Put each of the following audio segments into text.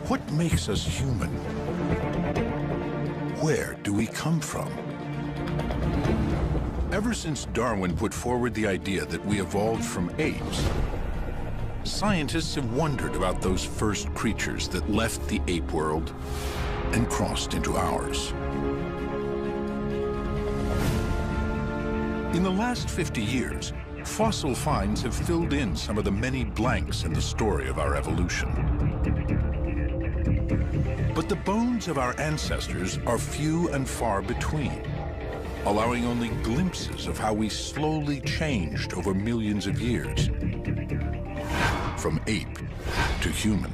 What makes us human? Where do we come from? Ever since Darwin put forward the idea that we evolved from apes, scientists have wondered about those first creatures that left the ape world and crossed into ours. In the last 50 years, fossil finds have filled in some of the many blanks in the story of our evolution. But the bones of our ancestors are few and far between, allowing only glimpses of how we slowly changed over millions of years, from ape to human.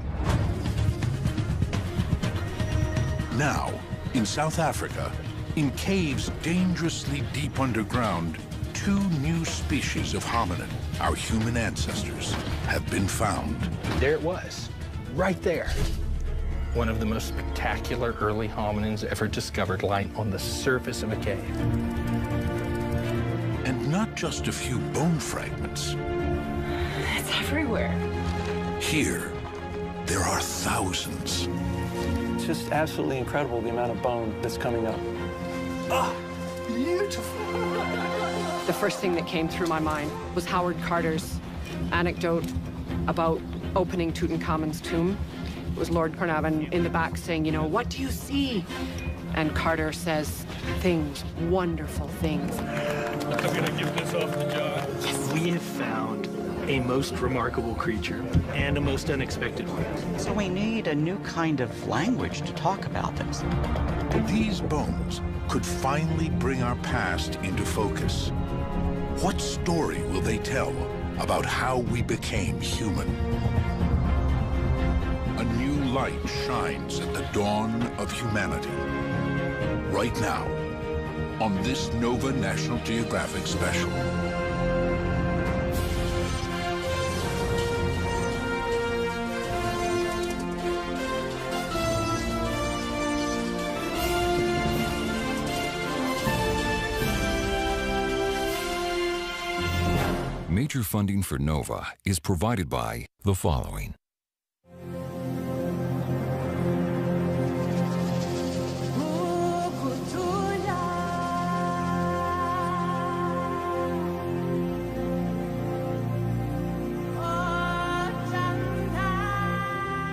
Now, in South Africa, in caves dangerously deep underground, 2 new species of hominid, our human ancestors, have been found. There it was, right there. One of the most spectacular early hominins ever discovered lying on the surface of a cave. And not just a few bone fragments. It's everywhere. Here, there are thousands. It's just absolutely incredible, the amount of bone that's coming up. Ah, beautiful. The first thing that came through my mind was Howard Carter's anecdote about opening Tutankhamun's tomb. It was Lord Carnarvon in the back saying, you know, what do you see? And Carter says, things, wonderful things. I'm gonna give this off to John. Yes. We have found a most remarkable creature and a most unexpected one. So we need a new kind of language to talk about this. These bones could finally bring our past into focus. What story will they tell about how we became human? A new light shines at the dawn of humanity. Right now, on this Nova National Geographic special. Major funding for NOVA is provided by the following.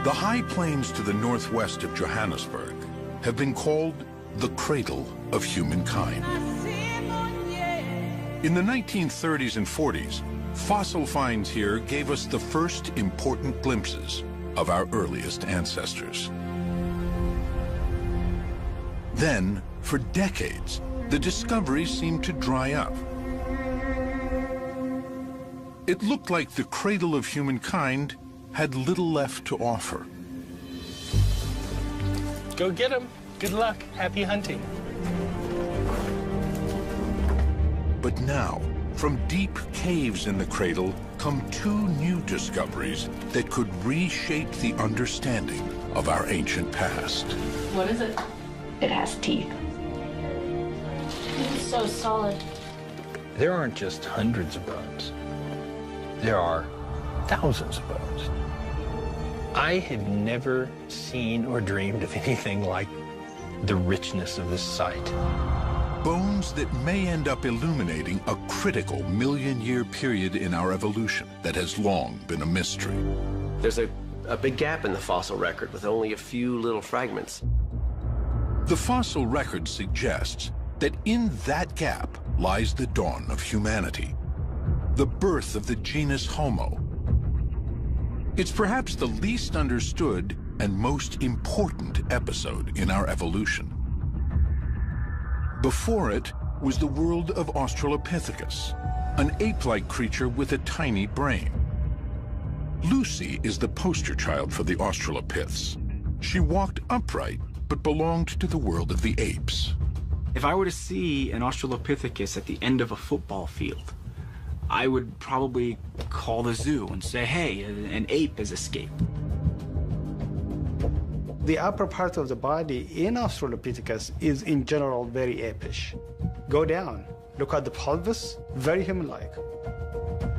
The high plains to the northwest of Johannesburg have been called the cradle of humankind. In the 1930s and 40s, fossil finds here gave us the first important glimpses of our earliest ancestors. Then, for decades, the discoveries seemed to dry up. It looked like the cradle of humankind had little left to offer. Go get him. Good luck. Happy hunting. But now, from deep caves in the cradle come 2 new discoveries that could reshape the understanding of our ancient past. What is it? It has teeth. It's so solid. There aren't just hundreds of bones. There are thousands of bones. I had never seen or dreamed of anything like the richness of this site. Bones that may end up illuminating a critical million-year period in our evolution that has long been a mystery. There's a big gap in the fossil record with only a few little fragments. The fossil record suggests that in that gap lies the dawn of humanity, the birth of the genus Homo. It's perhaps the least understood and most important episode in our evolution. Before it was the world of Australopithecus, an ape-like creature with a tiny brain. Lucy is the poster child for the Australopiths. She walked upright, but belonged to the world of the apes. If I were to see an Australopithecus at the end of a football field, I would probably call the zoo and say, hey, an ape has escaped. The upper part of the body in Australopithecus is in general very apish. Go down, look at the pelvis, very human-like.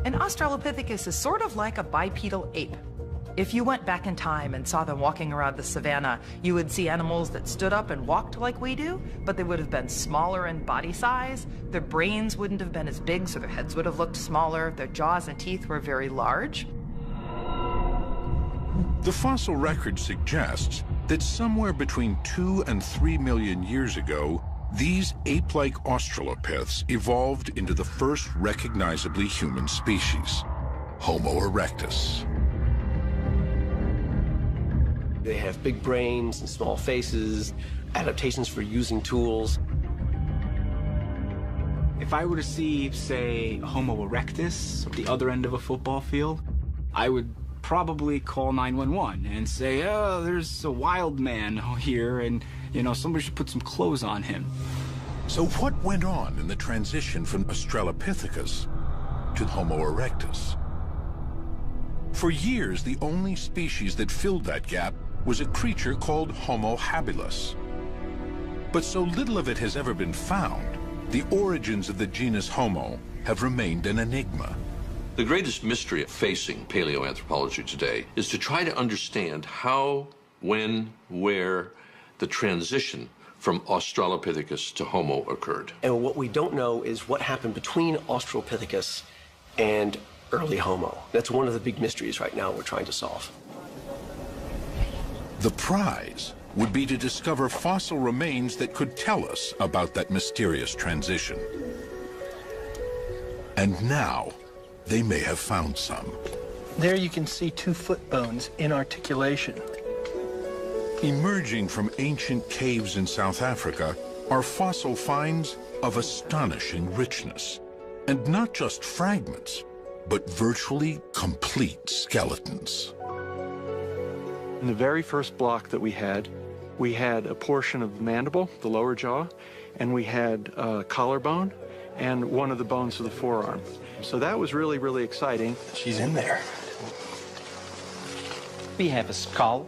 An Australopithecus is sort of like a bipedal ape. If you went back in time and saw them walking around the savannah, you would see animals that stood up and walked like we do, but they would have been smaller in body size. Their brains wouldn't have been as big, so their heads would have looked smaller. Their jaws and teeth were very large. The fossil record suggests that somewhere between 2 and 3 million years ago, these ape-like Australopiths evolved into the first recognizably human species, Homo erectus. They have big brains and small faces, adaptations for using tools. If I were to see, say, Homo erectus at the other end of a football field, I would probably call 911 and say, oh, there's a wild man here and, you know, somebody should put some clothes on him. So what went on in the transition from Australopithecus to Homo erectus? For years, the only species that filled that gap was a creature called Homo habilis. But so little of it has ever been found, the origins of the genus Homo have remained an enigma. The greatest mystery facing paleoanthropology today is to try to understand how, when, where the transition from Australopithecus to Homo occurred. And what we don't know is what happened between Australopithecus and early Homo. That's one of the big mysteries right now we're trying to solve. The prize would be to discover fossil remains that could tell us about that mysterious transition. And now, they may have found some. There you can see 2 foot bones in articulation. Emerging from ancient caves in South Africa are fossil finds of astonishing richness. And not just fragments, but virtually complete skeletons. In the very first block that we had a portion of the mandible, the lower jaw, and we had collarbone and one of the bones of the forearm. So that was really, really exciting. She's in there. We have a skull,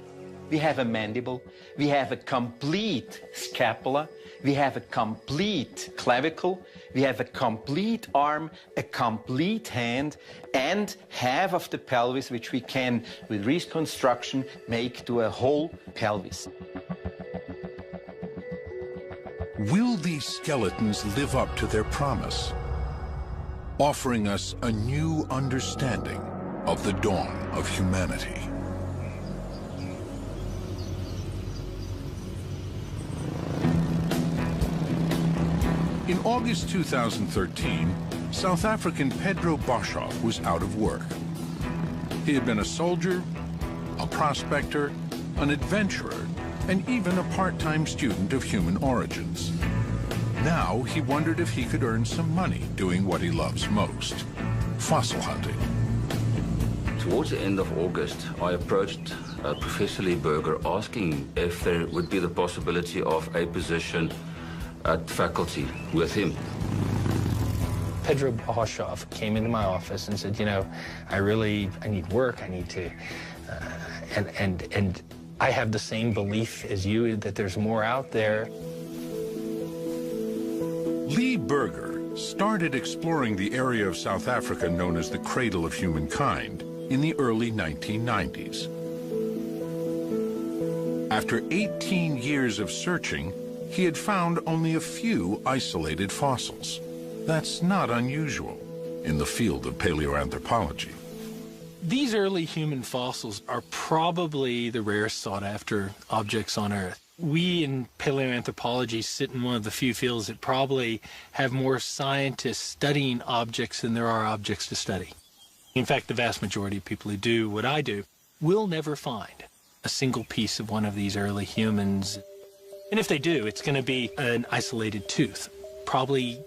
we have a mandible, we have a complete scapula, we have a complete clavicle, we have a complete arm, a complete hand, and half of the pelvis, which we can, with reconstruction, make to a whole pelvis. Will these skeletons live up to their promise, offering us a new understanding of the dawn of humanity? In August 2013, South African Pedro Boshoff was out of work. He had been a soldier, a prospector, an adventurer, and even a part-time student of human origins. Now he wondered if he could earn some money doing what he loves most, fossil hunting. Towards the end of August, I approached Professor Lee Berger asking if there would be the possibility of a position at faculty with him. Pedro Boshoff came into my office and said, you know, I need work, I need to, and I have the same belief as you that there's more out there. Lee Berger started exploring the area of South Africa known as the Cradle of Humankind in the early 1990s. After 18 years of searching, he had found only a few isolated fossils. That's not unusual in the field of paleoanthropology. These early human fossils are probably the rarest sought-after objects on Earth. We in paleoanthropology sit in one of the few fields that probably have more scientists studying objects than there are objects to study. In fact, the vast majority of people who do what I do will never find a single piece of one of these early humans. And if they do, it's going to be an isolated tooth. Probably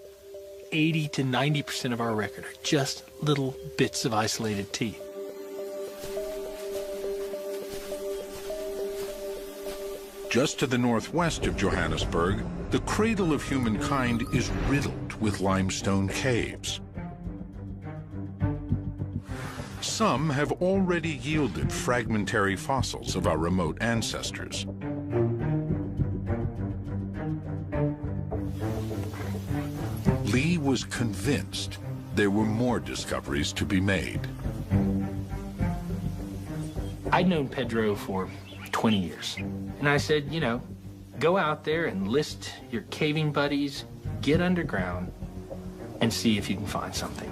80 to 90% of our record are just little bits of isolated teeth. Just to the northwest of Johannesburg, the Cradle of Humankind is riddled with limestone caves. Some have already yielded fragmentary fossils of our remote ancestors. Lee was convinced there were more discoveries to be made. I'd known Pedro for 20 years. And I said, you know, go out there and list your caving buddies, get underground, and see if you can find something.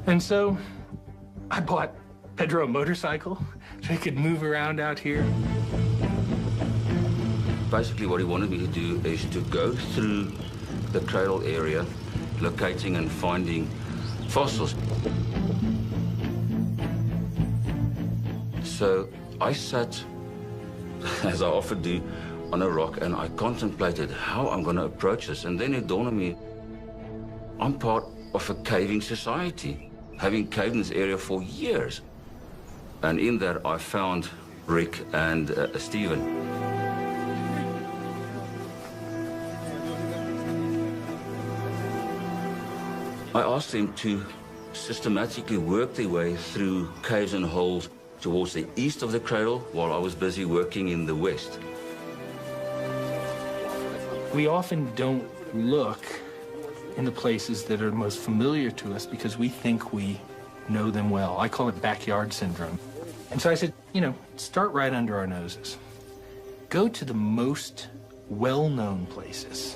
And so I bought Pedro a motorcycle so he could move around out here. Basically, what he wanted me to do is to go through the cradle area, locating and finding fossils. So I sat, as I often do, on a rock, and I contemplated how I'm going to approach this. And then it dawned on me, I'm part of a caving society, having caved in this area for years. And in that, I found Rick and Stephen. I asked them to systematically work their way through caves and holes towards the east of the cradle while I was busy working in the west. We often don't look in the places that are most familiar to us because we think we know them well. I call it backyard syndrome. And so I said, you know, start right under our noses. Go to the most well-known places.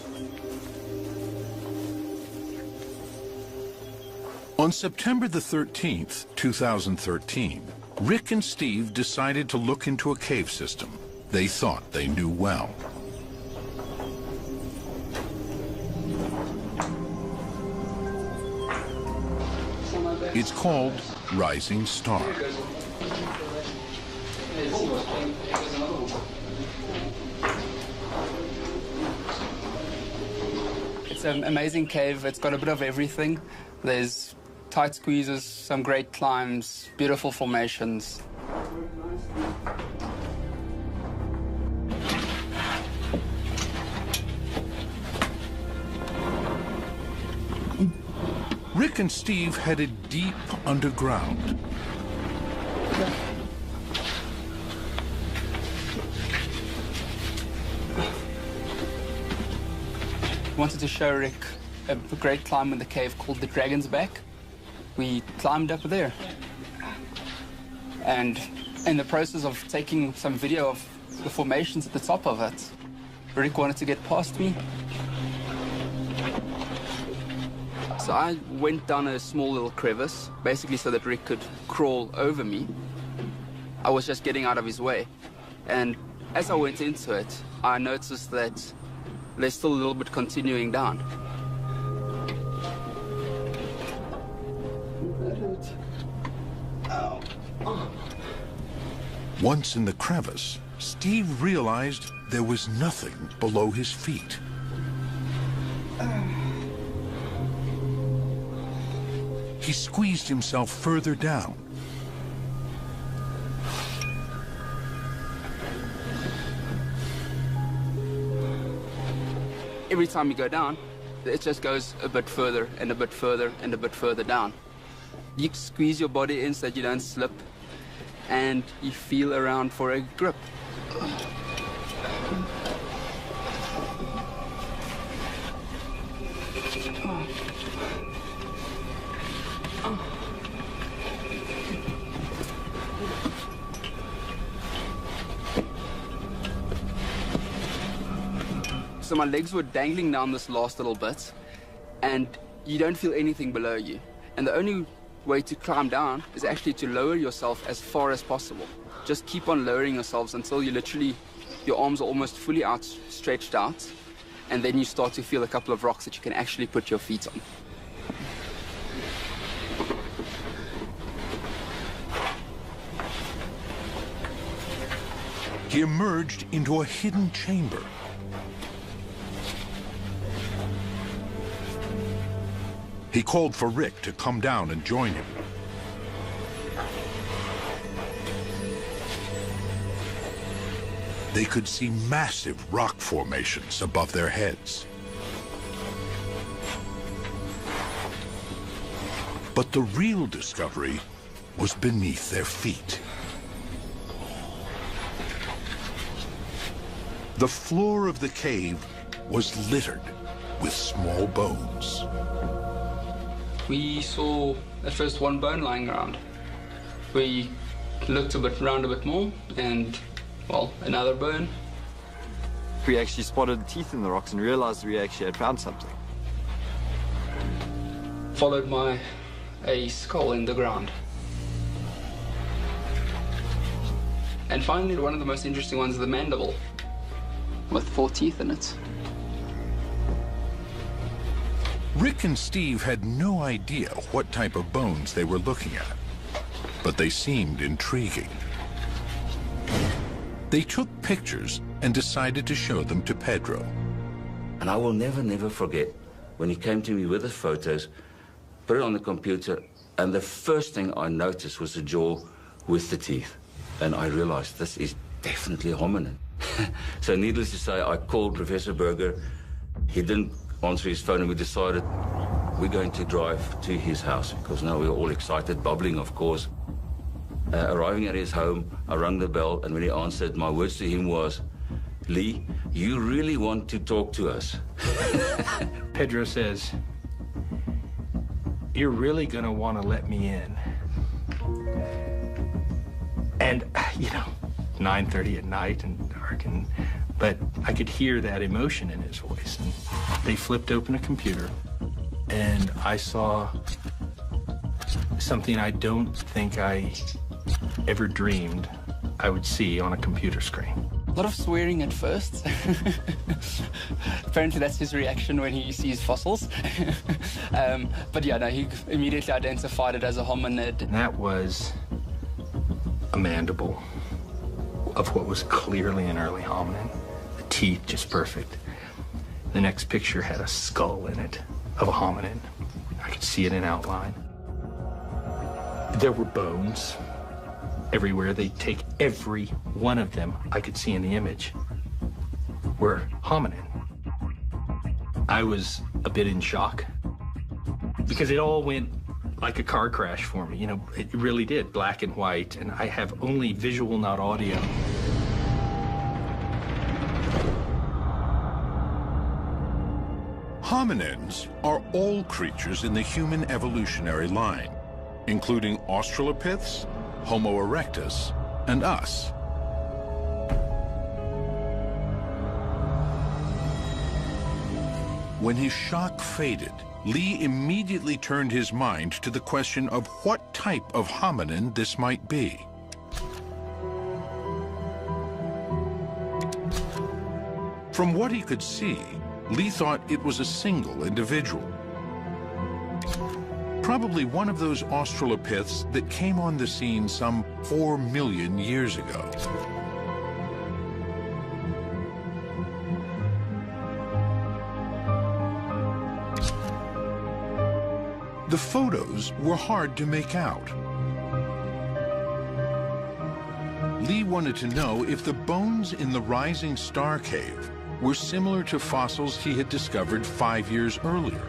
On September the 13th, 2013, Rick and Steve decided to look into a cave system they thought they knew well. It's called Rising Star. It's an amazing cave. It's got a bit of everything. There's tight squeezes, some great climbs, beautiful formations. Rick and Steve headed deep underground. Wanted to show Rick a great climb in the cave called the Dragon's Back. We climbed up there. And in the process of taking some video of the formations at the top of it, Rick wanted to get past me. So I went down a small little crevice, basically so that Rick could crawl over me. I was just getting out of his way. And as I went into it, I noticed that there's still a little bit continuing down. Once in the crevice, Steve realized there was nothing below his feet. He squeezed himself further down. Every time you go down, it just goes a bit further and a bit further and a bit further down. You squeeze your body in so that you don't slip, and you feel around for a grip. So my legs were dangling down this last little bit, and you don't feel anything below you. And the only way to climb down is actually to lower yourself as far as possible. Just keep on lowering yourselves until you literally, your arms are almost fully stretched out, and then you start to feel a couple of rocks that you can actually put your feet on. He emerged into a hidden chamber. He called for Rick to come down and join him. They could see massive rock formations above their heads. But the real discovery was beneath their feet. The floor of the cave was littered with small bones. We saw at first one bone lying around. We looked around a bit more, and, well, another bone. We actually spotted teeth in the rocks and realized we actually had found something. Followed by a skull in the ground. And finally, one of the most interesting ones is the mandible, with 4 teeth in it. Rick and Steve had no idea what type of bones they were looking at, but they seemed intriguing. They took pictures and decided to show them to Pedro. And I will never forget when he came to me with the photos, put it on the computer, and the first thing I noticed was the jaw with the teeth. And I realized this is definitely a hominin. So needless to say, I called Professor Berger. He didn't answer his phone, and we decided we're going to drive to his house, because now we're all excited, bubbling, of course. Arriving at his home, I rang the bell, and when he answered, my words to him was, "Lee, you really want to talk to us?" Pedro says, "You're really gonna want to let me in." And, 9:30 at night and dark, but I could hear that emotion in his voice. And they flipped open a computer, and I saw something I don't think I ever dreamed I would see on a computer screen. A lot of swearing at first. Apparently that's his reaction when he sees fossils. But yeah, no, he immediately identified it as a hominid. And that was a mandible of what was clearly an early hominin. The teeth just perfect. The next picture had a skull in it of a hominin. I could see it in outline. There were bones everywhere. They'd take every one of them I could see in the image were hominin. I was a bit in shock because it all went like a car crash for me. It really did, black and white, and I have only visual, not audio. Hominins are all creatures in the human evolutionary line, including Australopiths, Homo erectus, and us. When his shock faded, Lee immediately turned his mind to the question of what type of hominin this might be. From what he could see, Lee thought it was a single individual. Probably one of those Australopiths that came on the scene some 4 million years ago. The photos were hard to make out. Lee wanted to know if the bones in the Rising Star Cave were similar to fossils he had discovered 5 years earlier.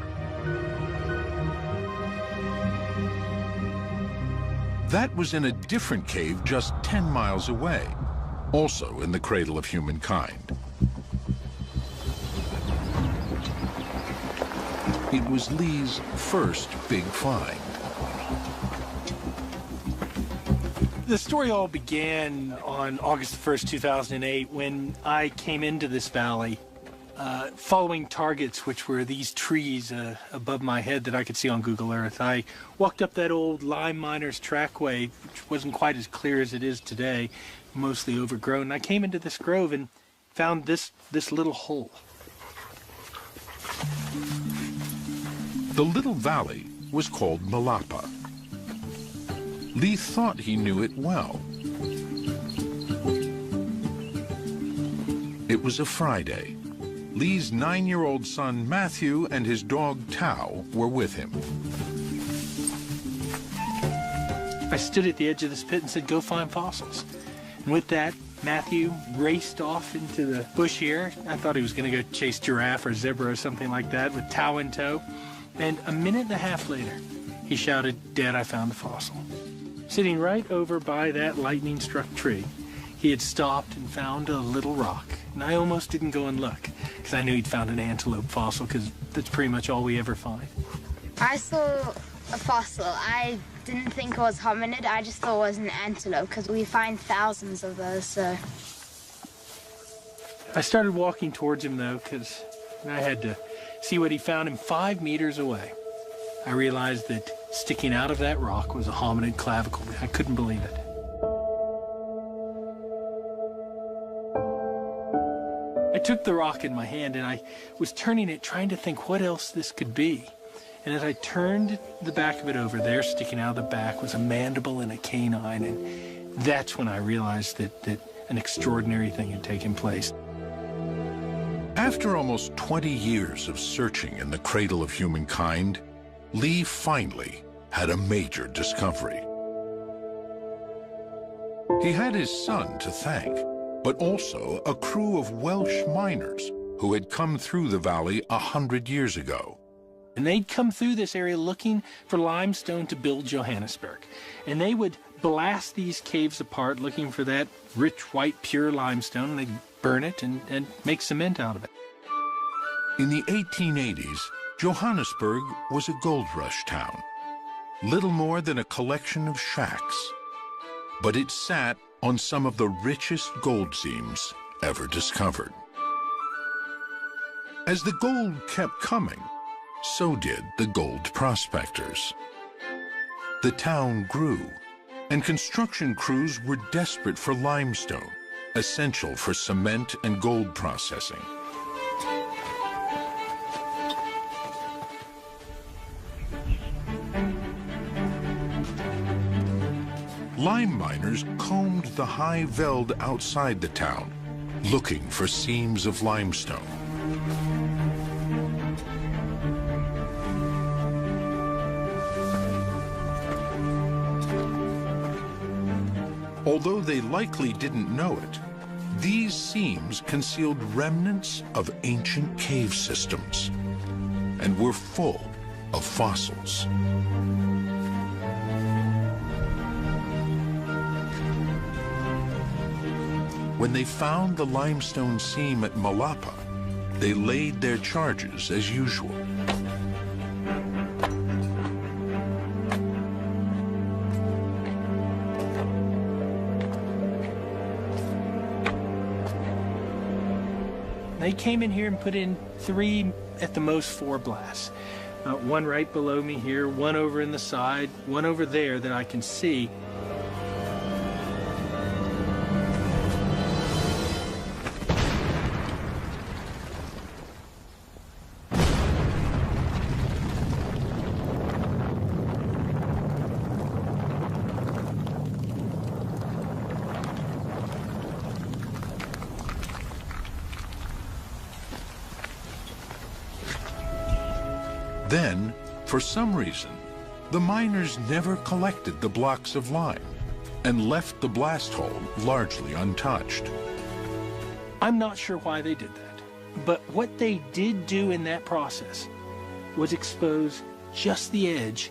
That was in a different cave just 10 miles away, also in the cradle of humankind. It was Lee's first big find. The story all began on August 1st, 2008, when I came into this valley following targets, which were these trees above my head that I could see on Google Earth. I walked up that old lime miner's trackway, which wasn't quite as clear as it is today, mostly overgrown. I came into this grove and found this little hole. The little valley was called Malapa. Lee thought he knew it well. It was a Friday. Lee's 9-year-old son, Matthew, and his dog, Tao, were with him. I stood at the edge of this pit and said, "Go find fossils." And with that, Matthew raced off into the bush here. I thought he was going to go chase giraffe or zebra or something like that with Tao in tow. And a minute and a half later, he shouted, "Dad, I found a fossil." Sitting right over by that lightning-struck tree, he had stopped and found a little rock. And I almost didn't go and look, because I knew he'd found an antelope fossil, because that's pretty much all we ever find. I saw a fossil. I didn't think it was hominid. I just thought it was an antelope because we find thousands of those, so. I started walking towards him, though, because I had to see what he found him 5 meters away. I realized that sticking out of that rock was a hominid clavicle. I couldn't believe it. I took the rock in my hand and I was turning it, trying to think what else this could be. And as I turned the back of it over, there sticking out of the back was a mandible and a canine. And that's when I realized that an extraordinary thing had taken place. After almost 20 years of searching in the cradle of humankind, Lee finally had a major discovery. He had his son to thank, but also a crew of Welsh miners who had come through the valley 100 years ago. And they'd come through this area looking for limestone to build Johannesburg. And they would blast these caves apart looking for that rich, white, pure limestone, and they'd burn it and make cement out of it. In the 1880s, Johannesburg was a gold rush town, little more than a collection of shacks. But it sat on some of the richest gold seams ever discovered. As the gold kept coming, so did the gold prospectors. The town grew, and construction crews were desperate for limestone, essential for cement and gold processing. Lime miners combed the high veld outside the town, looking for seams of limestone. Although they likely didn't know it, these seams concealed remnants of ancient cave systems and were full of fossils. When they found the limestone seam at Malapa, they laid their charges as usual. They came in here and put in 3, at the most 4 blasts. One right below me here, one over in the side, one over there that I can see. Then, for some reason, the miners never collected the blocks of lime and left the blast hole largely untouched. I'm not sure why they did that, but what they did do in that process was expose just the edge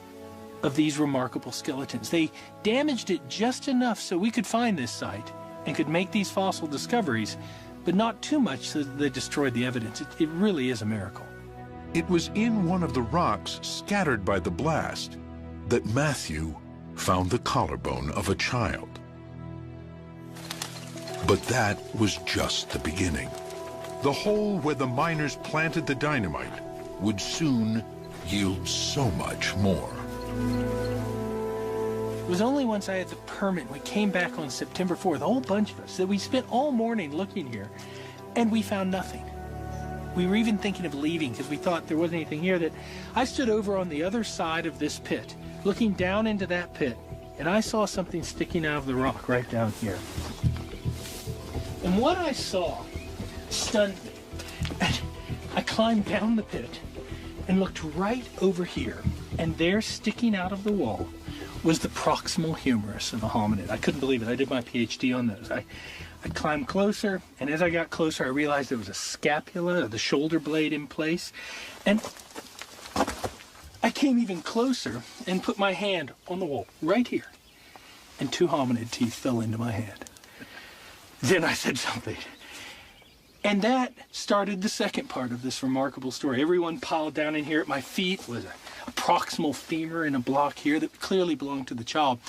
of these remarkable skeletons. They damaged it just enough so we could find this site and could make these fossil discoveries, but not too much so that they destroyed the evidence. It really is a miracle. It was in one of the rocks scattered by the blast that Matthew found the collarbone of a child. But that was just the beginning. The hole where the miners planted the dynamite would soon yield so much more. It was only once I had the permit, we came back on September 4th, a whole bunch of us, that we spent all morning looking here, and we found nothing. We were even thinking of leaving because we thought there wasn't anything here. That I stood over on the other side of this pit, looking down into that pit, and I saw something sticking out of the rock right down here. And what I saw stunned me. And I climbed down the pit and looked right over here, and there, sticking out of the wall, was the proximal humerus of a hominid. I couldn't believe it. I did my PhD on those. I climbed closer, and as I got closer, I realized there was a scapula, the shoulder blade in place. And I came even closer and put my hand on the wall, right here. And 2 hominid teeth fell into my hand. Then I said something. And that started the second part of this remarkable story. Everyone piled down in here at my feet was a proximal femur in a block here that clearly belonged to the child.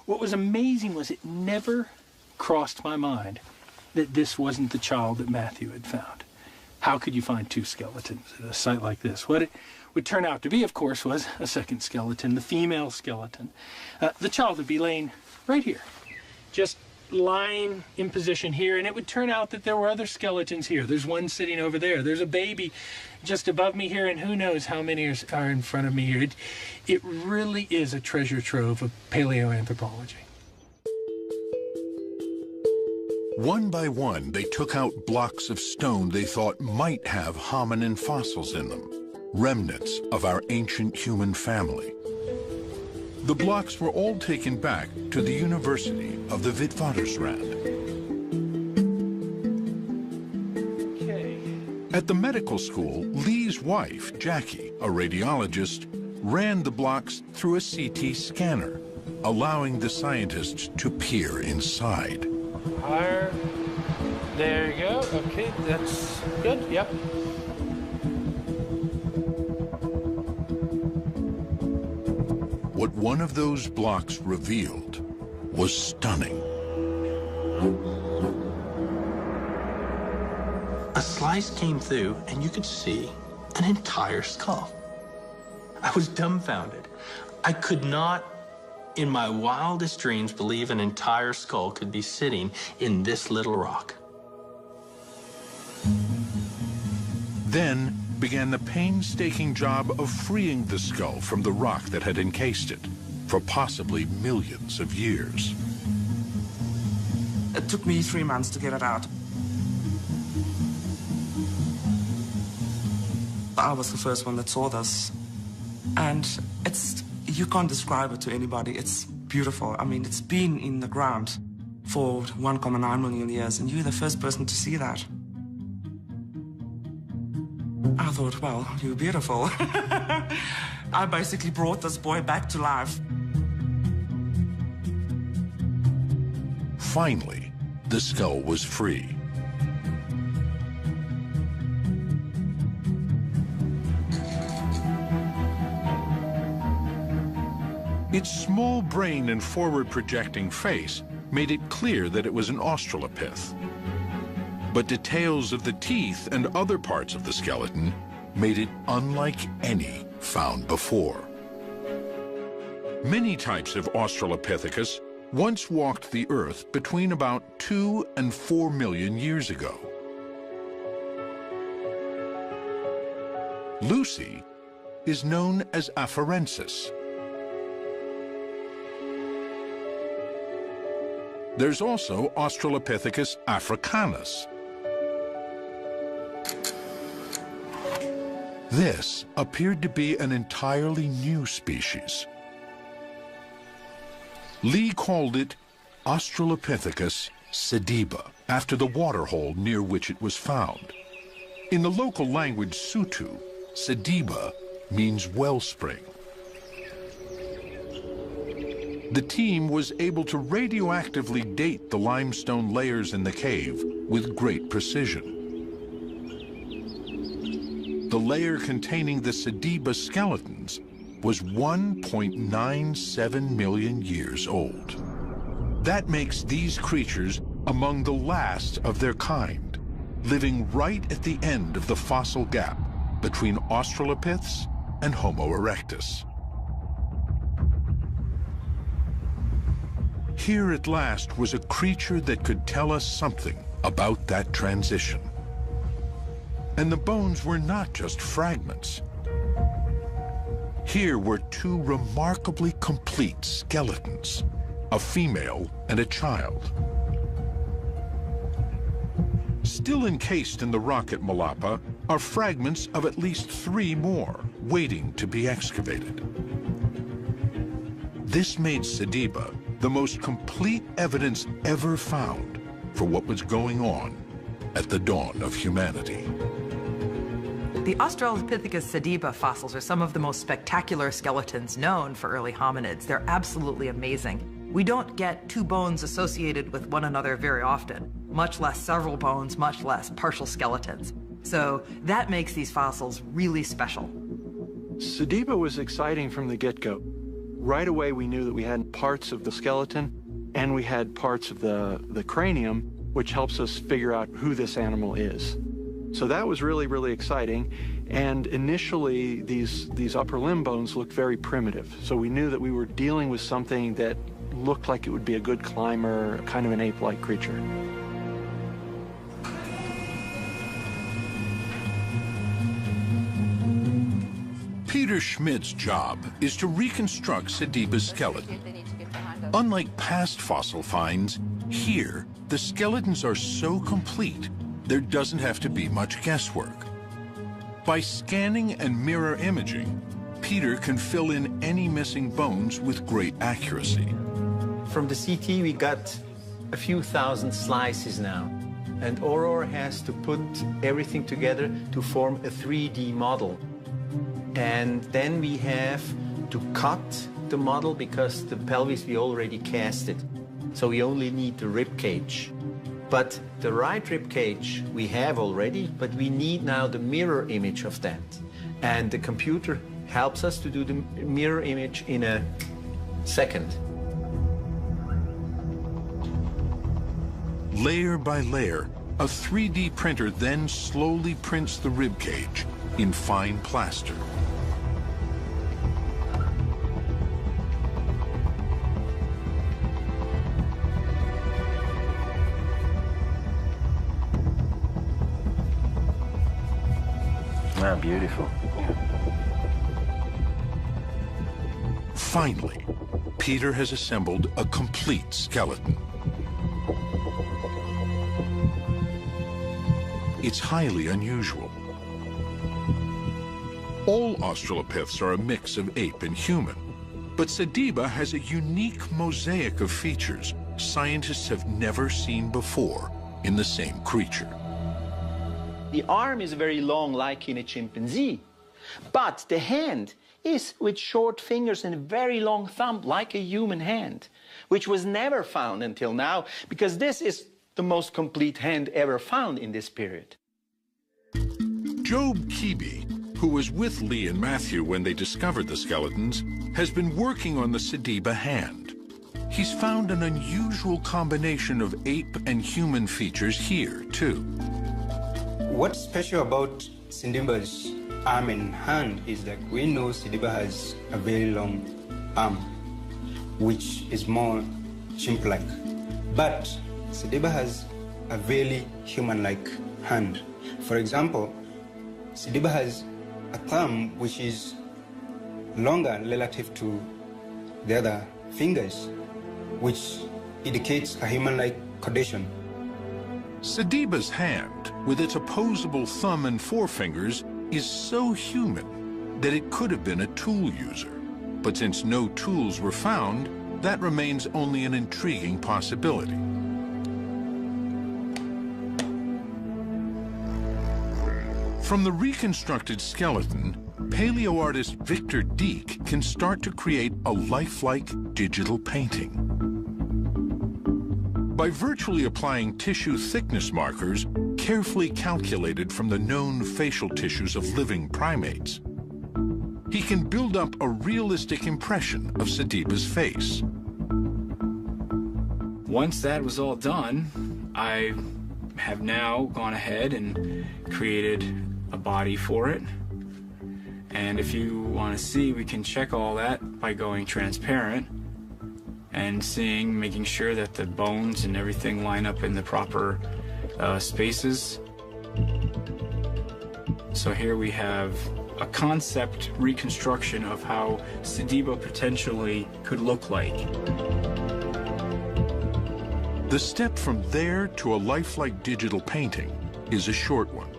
What was amazing was it never crossed my mind that this wasn't the child that Matthew had found. How could you find two skeletons at a site like this? What it would turn out to be, of course, was a second skeleton, the female skeleton. The child would be laying right here, just lying in position here, and it would turn out that there were other skeletons here. There's one sitting over there. There's a baby just above me here, and who knows how many are in front of me here. It really is a treasure trove of paleoanthropology. One by one, they took out blocks of stone they thought might have hominin fossils in them, remnants of our ancient human family. The blocks were all taken back to the University of the Witwatersrand. At the medical school, Lee's wife, Jackie, a radiologist, ran the blocks through a CT scanner, allowing the scientists to peer inside. Higher. There you go. Okay, that's good. Yep. What one of those blocks revealed was stunning. A slice came through, and you could see an entire skull. I was dumbfounded. I could not, in my wildest dreams, believe an entire skull could be sitting in this little rock. Then began the painstaking job of freeing the skull from the rock that had encased it for possibly millions of years. It took me 3 months to get it out. I was the first one that saw this, and you can't describe it to anybody. It's beautiful. I mean, it's been in the ground for 1.9 million years, and you're the first person to see that. I thought, well, you're beautiful. I basically brought this boy back to life. Finally, the skull was free. Its small brain and forward-projecting face made it clear that it was an Australopith. But details of the teeth and other parts of the skeleton made it unlike any found before. Many types of Australopithecus once walked the Earth between about 2 and 4 million years ago. Lucy is known as Afarensis. There's also Australopithecus africanus. This appeared to be an entirely new species. Lee called it Australopithecus sediba, after the waterhole near which it was found. In the local language Sutu, sediba means wellspring. The team was able to radioactively date the limestone layers in the cave with great precision. The layer containing the sediba skeletons was 1.97 million years old. That makes these creatures among the last of their kind, living right at the end of the fossil gap between Australopiths and Homo erectus. Here at last was a creature that could tell us something about that transition. And the bones were not just fragments. Here were two remarkably complete skeletons, a female and a child. Still encased in the rock at Malapa are fragments of at least 3 more, waiting to be excavated. This made sediba the most complete evidence ever found for what was going on at the dawn of humanity. The Australopithecus sediba fossils are some of the most spectacular skeletons known for early hominids. They're absolutely amazing. We don't get two bones associated with one another very often. much less several bones, much less partial skeletons. So that makes these fossils really special. Sediba was exciting from the get-go. Right away, we knew that we had parts of the skeleton and we had parts of the cranium, which helps us figure out who this animal is. So that was really, really exciting. And initially, these upper limb bones looked very primitive. So we knew that we were dealing with something that looked like it would be a good climber, kind of an ape-like creature. Peter Schmidt's job is to reconstruct Sediba's skeleton. Unlike past fossil finds, here, the skeletons are so complete, there doesn't have to be much guesswork. By scanning and mirror imaging, Peter can fill in any missing bones with great accuracy. From the CT, we got a few thousand slices now. And Aurora has to put everything together to form a 3D model. And then we have to cut the model because the pelvis we already cast it. So we only need the rib cage. But the right rib cage we have already, but we need now the mirror image of that. And the computer helps us to do the mirror image in a second. Layer by layer, a 3D printer then slowly prints the rib cage in fine plaster. Ah, beautiful. Finally, Peter has assembled a complete skeleton. It's highly unusual. All Australopiths are a mix of ape and human, but Sediba has a unique mosaic of features scientists have never seen before in the same creature. The arm is very long, like in a chimpanzee, but the hand is with short fingers and a very long thumb, like a human hand, which was never found until now, because this is the most complete hand ever found in this period. Job Keeby, who was with Lee and Matthew when they discovered the skeletons, has been working on the Sediba hand. He's found an unusual combination of ape and human features here, too. What's special about Sediba's arm and hand is that we know Sediba has a very long arm, which is more chimp-like. But Sediba has a very human-like hand. For example, Sediba has a thumb which is longer relative to the other fingers, which indicates a human-like condition. Sediba's hand, with its opposable thumb and forefingers, is so human that it could have been a tool user. But since no tools were found, that remains only an intriguing possibility. From the reconstructed skeleton, paleoartist Victor Dieck can start to create a lifelike digital painting. By virtually applying tissue thickness markers carefully calculated from the known facial tissues of living primates, he can build up a realistic impression of Sediba's face. Once that was all done, I have now gone ahead and created a body for it. And if you want to see, we can check all that by going transparent and making sure that the bones and everything line up in the proper spaces. So here we have a concept reconstruction of how Sediba potentially could look like. The step from there to a lifelike digital painting is a short one.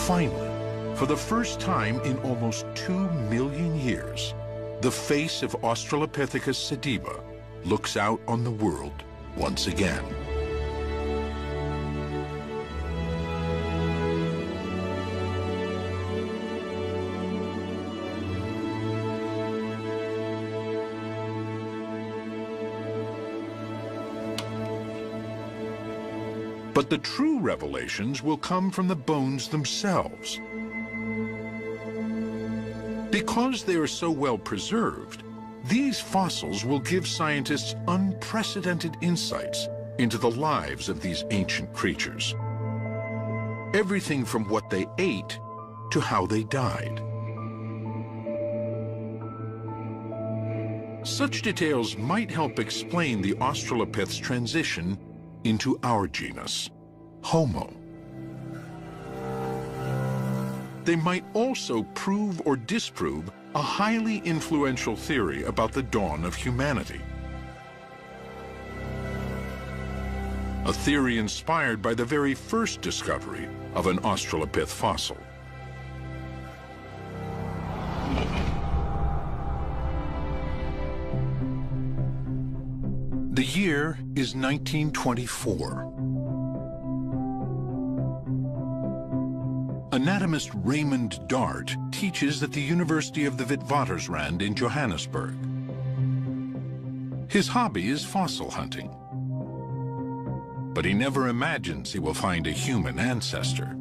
Finally, for the first time in almost 2 million years, the face of Australopithecus sediba looks out on the world once again. But the true revelations will come from the bones themselves. Because they are so well preserved, these fossils will give scientists unprecedented insights into the lives of these ancient creatures. Everything from what they ate to how they died. Such details might help explain the Australopith's transition into our genus, Homo. They might also prove or disprove a highly influential theory about the dawn of humanity. A theory inspired by the very first discovery of an Australopith fossil. The year is 1924. Anatomist Raymond Dart teaches at the University of the Witwatersrand in Johannesburg. His hobby is fossil hunting. But he never imagines he will find a human ancestor.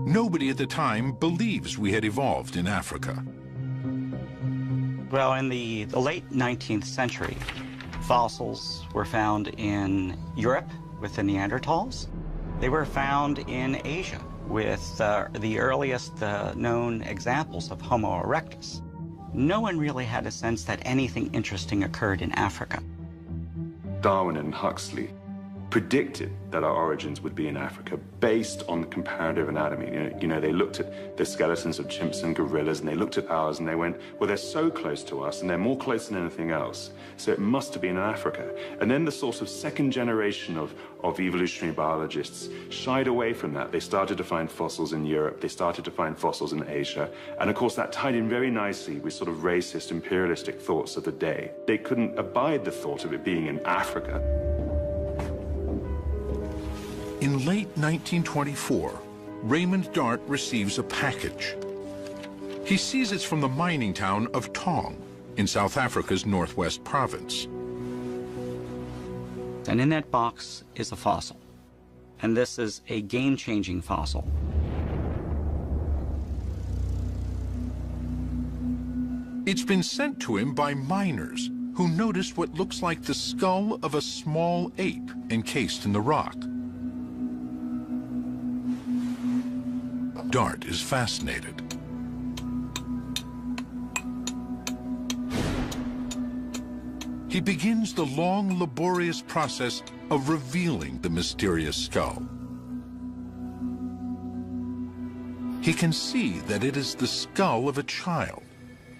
Nobody at the time believes we had evolved in Africa. Well, in the late 19th century, fossils were found in Europe with the Neanderthals. They were found in Asia with the earliest known examples of Homo erectus. No one really had a sense that anything interesting occurred in Africa. Darwin and Huxley predicted that our origins would be in Africa based on comparative anatomy. You know, they looked at the skeletons of chimps and gorillas, and they looked at ours, and they went, well, they're so close to us, and they're more close than anything else, so it must have been in Africa. And then the sort of second generation of evolutionary biologists shied away from that. They started to find fossils in Europe, they started to find fossils in Asia, and of course that tied in very nicely with sort of racist, imperialistic thoughts of the day. They couldn't abide the thought of it being in Africa. In late 1924, Raymond Dart receives a package. He sees it's from the mining town of Tong in South Africa's Northwest Province. And in that box is a fossil. And this is a game-changing fossil. It's been sent to him by miners who noticed what looks like the skull of a small ape encased in the rock. Dart is fascinated. He begins the long, laborious process of revealing the mysterious skull. He can see that it is the skull of a child,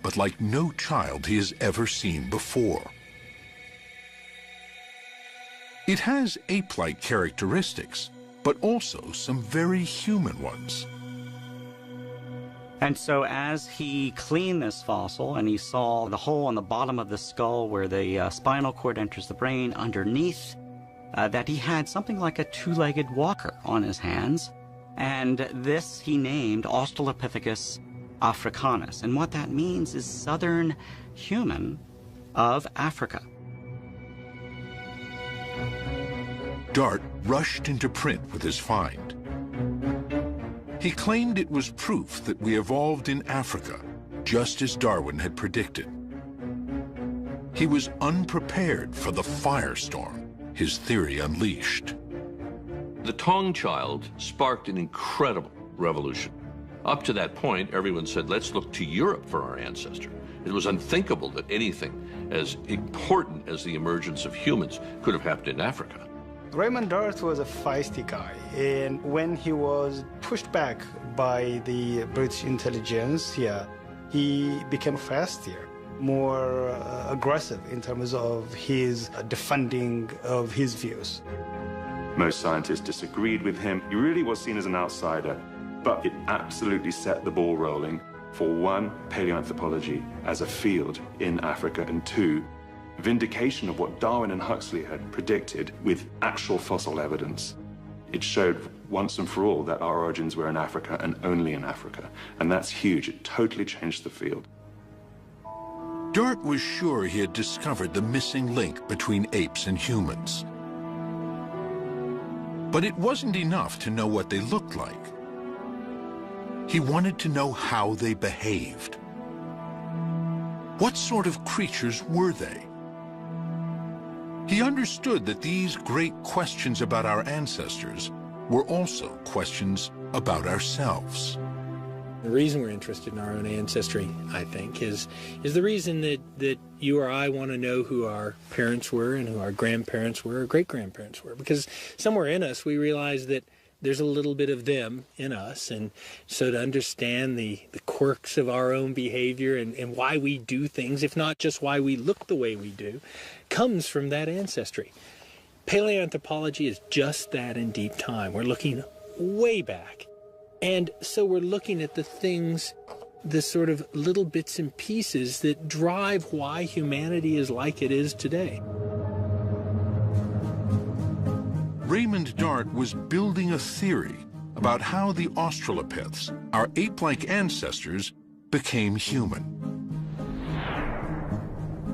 but like no child he has ever seen before. It has ape-like characteristics, but also some very human ones. And so as he cleaned this fossil and he saw the hole on the bottom of the skull where the spinal cord enters the brain underneath, that he had something like a two-legged walker on his hands. And this he named Australopithecus africanus. And what that means is southern human of Africa. Dart rushed into print with his find. He claimed it was proof that we evolved in Africa, just as Darwin had predicted. He was unprepared for the firestorm his theory unleashed. The Tong child sparked an incredible revolution. Up to that point, everyone said, let's look to Europe for our ancestor. It was unthinkable that anything as important as the emergence of humans could have happened in Africa. Raymond Dart was a feisty guy, and when he was pushed back by the British intelligence here, he became faster, more aggressive in terms of his defending of his views. Most scientists disagreed with him. He really was seen as an outsider, but it absolutely set the ball rolling for one, paleoanthropology as a field in Africa, and two, vindication of what Darwin and Huxley had predicted with actual fossil evidence. It showed once and for all that our origins were in Africa and only in Africa. And that's huge. It totally changed the field. Dart was sure he had discovered the missing link between apes and humans. But it wasn't enough to know what they looked like. He wanted to know how they behaved. What sort of creatures were they? He understood that these great questions about our ancestors were also questions about ourselves. The reason we're interested in our own ancestry, I think, is the reason that you or I want to know who our parents were and who our grandparents were or great-grandparents were. Because somewhere in us we realize that there's a little bit of them in us. And so to understand the quirks of our own behavior and why we do things, if not just why we look the way we do, comes from that ancestry. Paleoanthropology is just that in deep time. We're looking way back. And so we're looking at the things, the sort of little bits and pieces that drive why humanity is like it is today. Raymond Dart was building a theory about how the Australopiths, our ape-like ancestors, became human.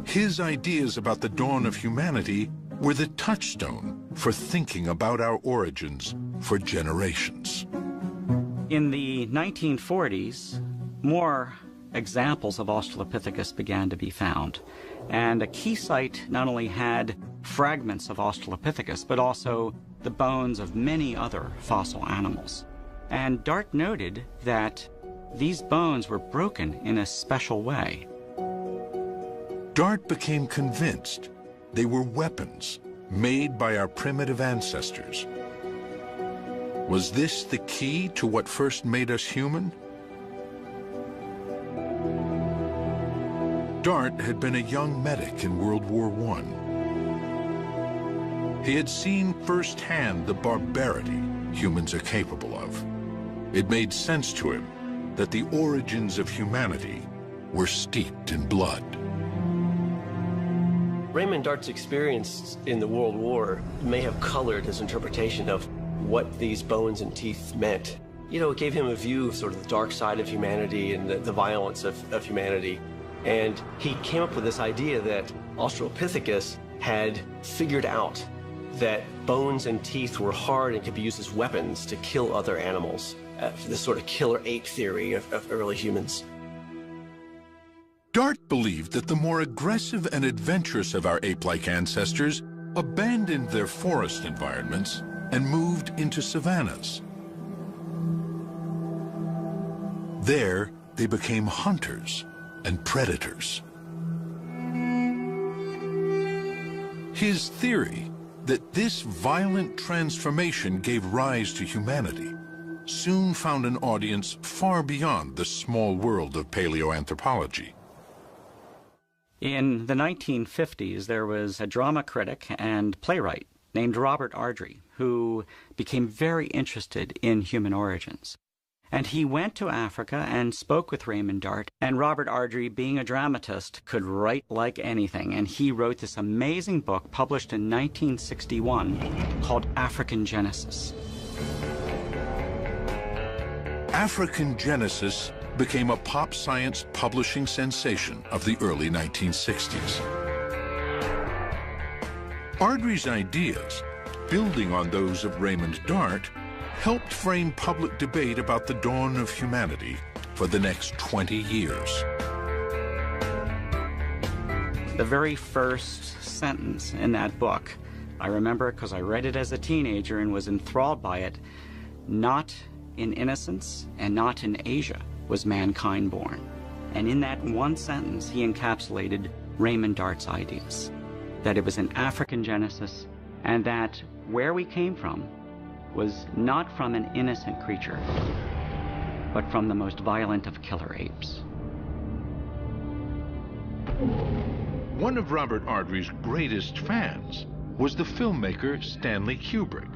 His ideas about the dawn of humanity were the touchstone for thinking about our origins for generations. In the 1940s, more examples of Australopithecus began to be found. And a key site not only had fragments of Australopithecus, but also the bones of many other fossil animals. And Dart noted that these bones were broken in a special way. Dart became convinced they were weapons made by our primitive ancestors. Was this the key to what first made us human? Dart had been a young medic in World War I. He had seen firsthand the barbarity humans are capable of. It made sense to him that the origins of humanity were steeped in blood. Raymond Dart's experience in the World War may have colored his interpretation of what these bones and teeth meant. You know, it gave him a view of sort of the dark side of humanity and the violence of humanity. And he came up with this idea that Australopithecus had figured out that bones and teeth were hard and could be used as weapons to kill other animals. This sort of killer ape theory of early humans. Dart believed that the more aggressive and adventurous of our ape-like ancestors abandoned their forest environments and moved into savannas. There, they became hunters and predators. His theory that this violent transformation gave rise to humanity soon found an audience far beyond the small world of paleoanthropology. In the 1950s, there was a drama critic and playwright named Robert Ardrey, who became very interested in human origins. And he went to Africa and spoke with Raymond Dart, and Robert Ardrey, being a dramatist, could write like anything, and he wrote this amazing book published in 1961 called African Genesis. African Genesis became a pop science publishing sensation of the early 1960s. Ardrey's ideas, building on those of Raymond Dart, helped frame public debate about the dawn of humanity for the next 20 years. The very first sentence in that book, I remember it because I read it as a teenager and was enthralled by it. Not in innocence and not in Asia was mankind born. And in that one sentence, he encapsulated Raymond Dart's ideas, that it was an African genesis, and that where we came from was not from an innocent creature, but from the most violent of killer apes. One of Robert Ardrey's greatest fans was the filmmaker Stanley Kubrick.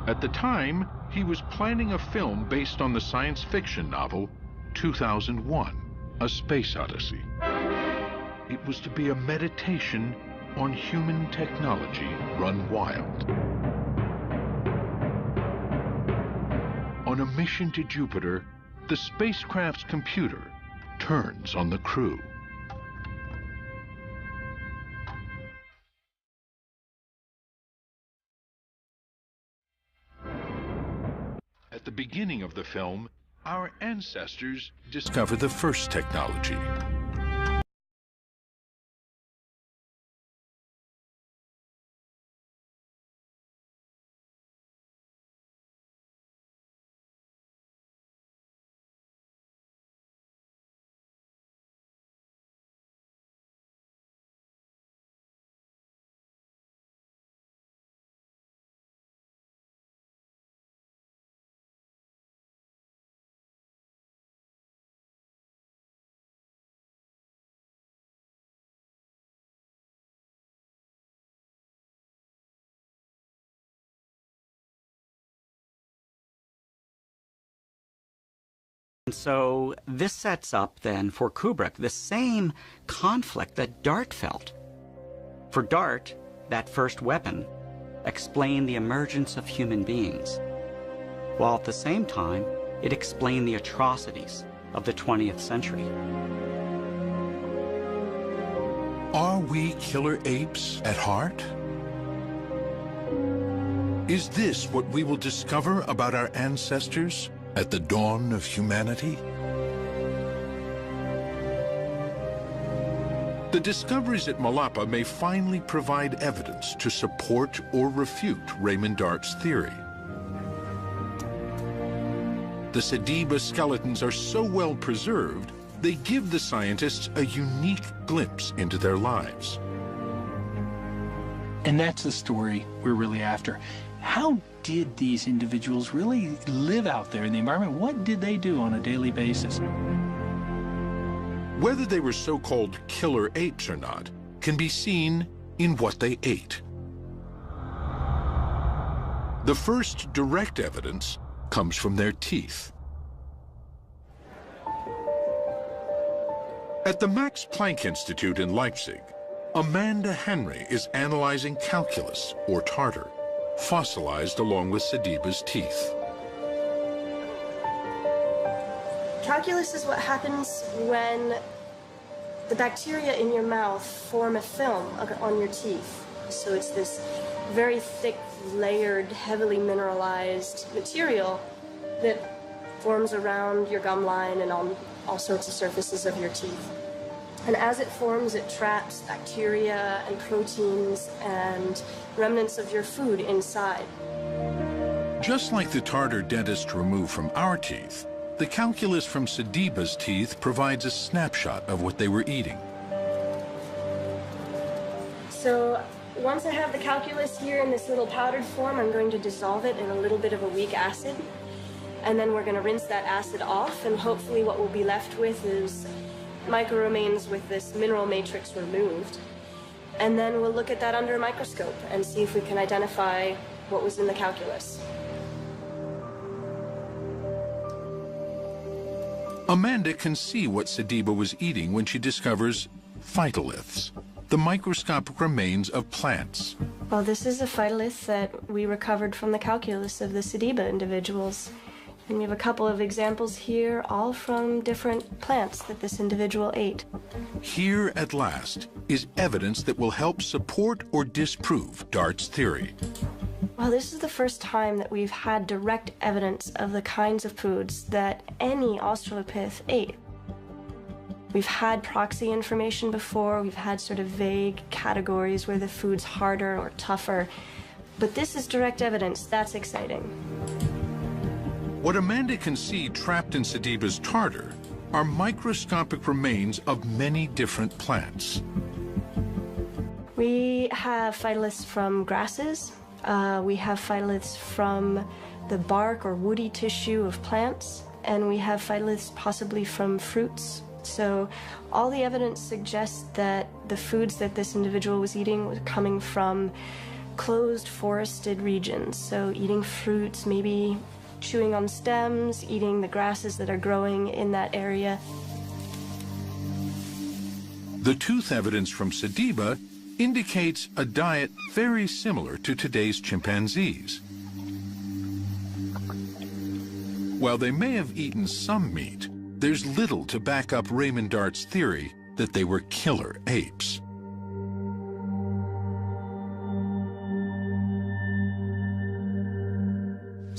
At the time, he was planning a film based on the science fiction novel 2001, A Space Odyssey. It was to be a meditation on human technology run wild. On a mission to Jupiter, the spacecraft's computer turns on the crew. the beginning of the film, our ancestors discover the first technology. And so this sets up then for Kubrick the same conflict that Dart felt. For Dart, that first weapon explained the emergence of human beings, while at the same time it explained the atrocities of the 20th century. Are we killer apes at heart? Is this what we will discover about our ancestors at the dawn of humanity? The discoveries at Malapa may finally provide evidence to support or refute Raymond Dart's theory. The Sediba skeletons are so well preserved, they give the scientists a unique glimpse into their lives. And that's the story we're really after. How did these individuals really live out there in the environment? What did they do on a daily basis? Whether they were so-called killer apes or not can be seen in what they ate. The first direct evidence comes from their teeth. At the Max Planck Institute in Leipzig, Amanda Henry is analyzing calculus, or tartar, fossilized along with Sediba's teeth. Calculus is what happens when the bacteria in your mouth form a film on your teeth. So it's this very thick, layered, heavily mineralized material that forms around your gum line and on all sorts of surfaces of your teeth. And as it forms, it traps bacteria and proteins and remnants of your food inside. Just like the tartar dentists remove from our teeth, the calculus from Sediba's teeth provides a snapshot of what they were eating. So once I have the calculus here in this little powdered form, I'm going to dissolve it in a little bit of a weak acid. And then we're going to rinse that acid off, and hopefully what we'll be left with is microremains with this mineral matrix removed. And then we'll look at that under a microscope and see if we can identify what was in the calculus. Amanda can see what Sediba was eating when she discovers phytoliths, the microscopic remains of plants. Well, this is a phytolith that we recovered from the calculus of the Sediba individuals. And we have a couple of examples here, all from different plants that this individual ate. Here, at last, is evidence that will help support or disprove Dart's theory. Well, this is the first time that we've had direct evidence of the kinds of foods that any Australopith ate. We've had proxy information before, we've had sort of vague categories where the food's harder or tougher, but this is direct evidence. That's exciting. What Amanda can see trapped in Sediba's tartar are microscopic remains of many different plants. We have phytoliths from grasses. We have phytoliths from the bark or woody tissue of plants, and we have phytoliths possibly from fruits. So all the evidence suggests that the foods that this individual was eating were coming from closed forested regions. So eating fruits, maybe chewing on stems, eating the grasses that are growing in that area. The tooth evidence from Sediba indicates a diet very similar to today's chimpanzees. While they may have eaten some meat, there's little to back up Raymond Dart's theory that they were killer apes.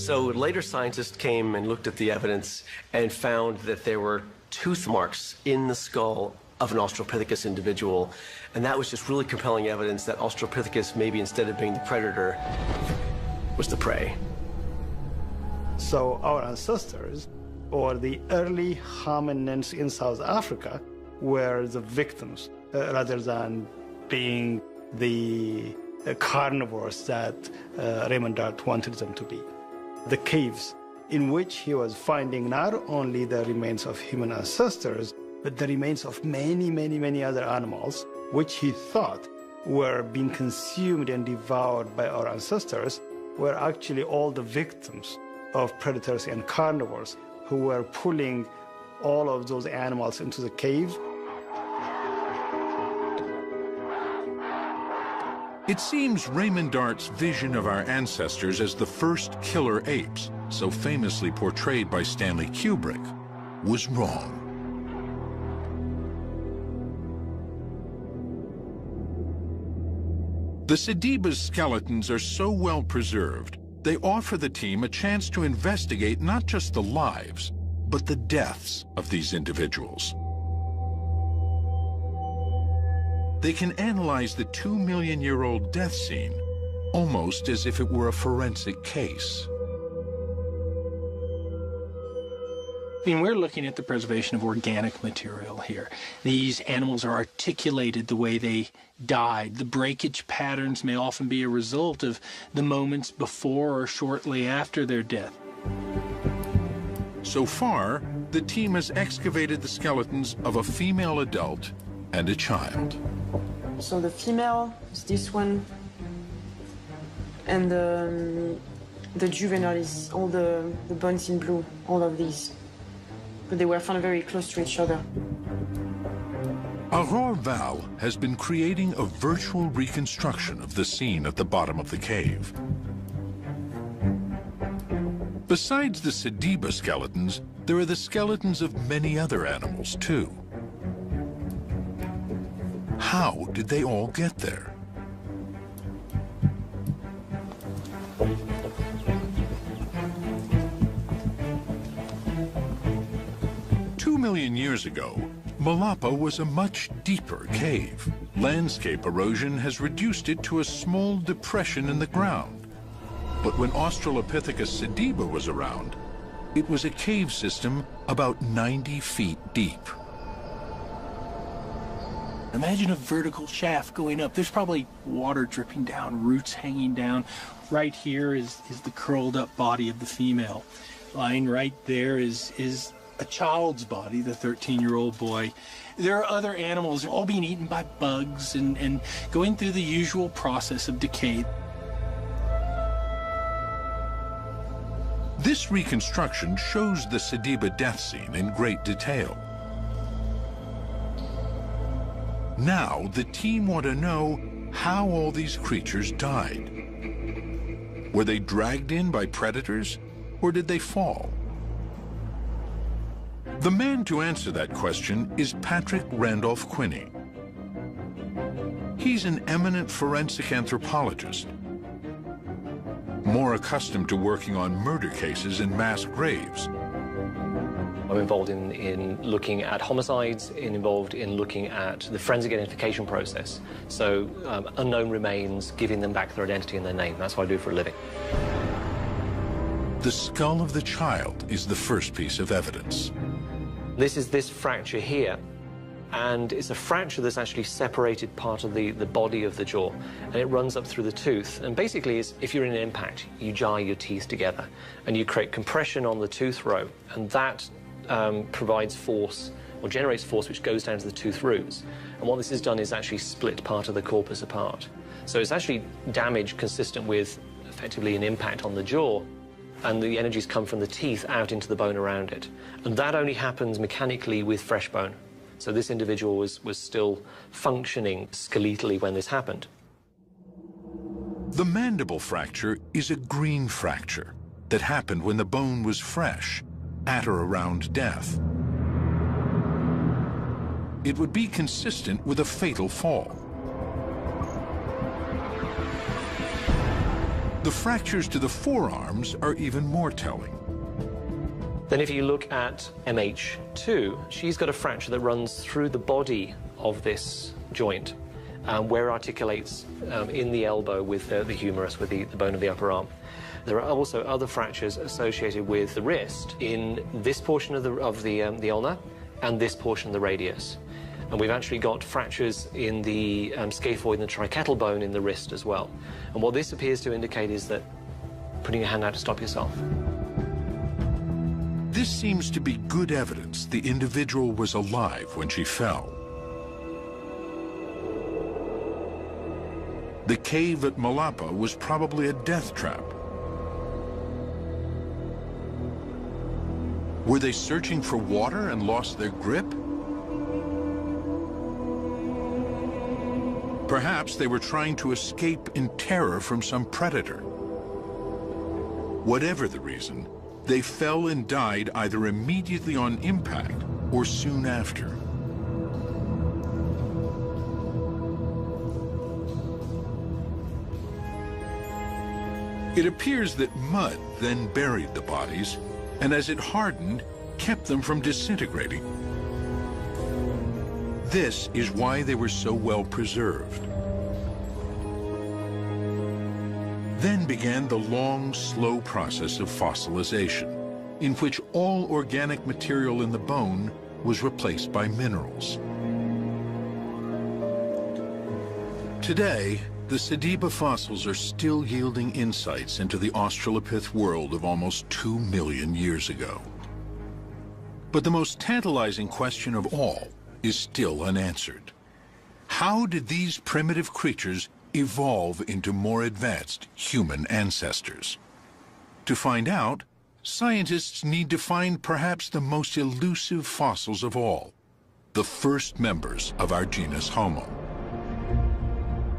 So later scientists came and looked at the evidence and found that there were tooth marks in the skull of an Australopithecus individual. And that was just really compelling evidence that Australopithecus, maybe instead of being the predator, was the prey. So our ancestors, or the early hominins in South Africa, were the victims rather than being the carnivores that Raymond Dart wanted them to be. The caves in which he was finding not only the remains of human ancestors, but the remains of many, many, many other animals, which he thought were being consumed and devoured by our ancestors, were actually all the victims of predators and carnivores who were pulling all of those animals into the cave. It seems Raymond Dart's vision of our ancestors as the first killer apes, so famously portrayed by Stanley Kubrick, was wrong. The Sediba's skeletons are so well preserved, they offer the team a chance to investigate not just the lives, but the deaths of these individuals. They can analyze the 2-million-year-old death scene almost as if it were a forensic case. I mean, we're looking at the preservation of organic material here. These animals are articulated the way they died. The breakage patterns may often be a result of the moments before or shortly after their death. So far, the team has excavated the skeletons of a female adult and a child. So the female is this one, and the juvenile is all the bones in blue, all of these. But they were found very close to each other. Aurore Val has been creating a virtual reconstruction of the scene at the bottom of the cave. Besides the Sediba skeletons, there are the skeletons of many other animals, too. How did they all get there? Two million years ago, Malapa was a much deeper cave. Landscape erosion has reduced it to a small depression in the ground. But when Australopithecus sediba was around, it was a cave system about 90 feet deep. Imagine a vertical shaft going up. There's probably water dripping down, roots hanging down. Right here is the curled up body of the female. Lying right there is a child's body, the 13-year-old boy. There are other animals all being eaten by bugs and going through the usual process of decay. This reconstruction shows the Sediba death scene in great detail. Now, the team want to know how all these creatures died. Were they dragged in by predators, or did they fall? The man to answer that question is Patrick Randolph Quinney. He's an eminent forensic anthropologist, more accustomed to working on murder cases and mass graves. I'm involved in looking at homicides, involved in looking at the forensic identification process. So unknown remains, giving them back their identity and their name. That's what I do for a living. The skull of the child is the first piece of evidence. This is this fracture here. And it's a fracture that's actually separated part of the body of the jaw, and it runs up through the tooth. And basically, if you're in an impact, you jar your teeth together, and you create compression on the tooth row, and that provides force, or generates force, which goes down to the tooth roots. And what this has done is actually split part of the corpus apart. So it's actually damage consistent with, effectively, an impact on the jaw, and the energies come from the teeth out into the bone around it. And that only happens mechanically with fresh bone. So this individual was still functioning skeletally when this happened. The mandible fracture is a green fracture that happened when the bone was fresh, at or around death. It would be consistent with a fatal fall. The fractures to the forearms are even more telling. Then if you look at MH2, she's got a fracture that runs through the body of this joint, where it articulates in the elbow with the humerus, with the bone of the upper arm. There are also other fractures associated with the wrist in this portion of the ulna and this portion of the radius. And we've actually got fractures in the scaphoid and the trichettal bone in the wrist as well. And what this appears to indicate is that putting your hand out to stop yourself. This seems to be good evidence the individual was alive when she fell. The cave at Malapa was probably a death trap. Were they searching for water and lost their grip? Perhaps they were trying to escape in terror from some predator. Whatever the reason, they fell and died either immediately on impact or soon after. It appears that mud then buried the bodies, and as it hardened, kept them from disintegrating. This is why they were so well preserved. Then began the long, slow process of fossilization, in which all organic material in the bone was replaced by minerals. Today, the Sediba fossils are still yielding insights into the Australopith world of almost 2 million years ago. But the most tantalizing question of all is still unanswered. How did these primitive creatures evolve into more advanced human ancestors? To find out, scientists need to find perhaps the most elusive fossils of all, the first members of our genus Homo.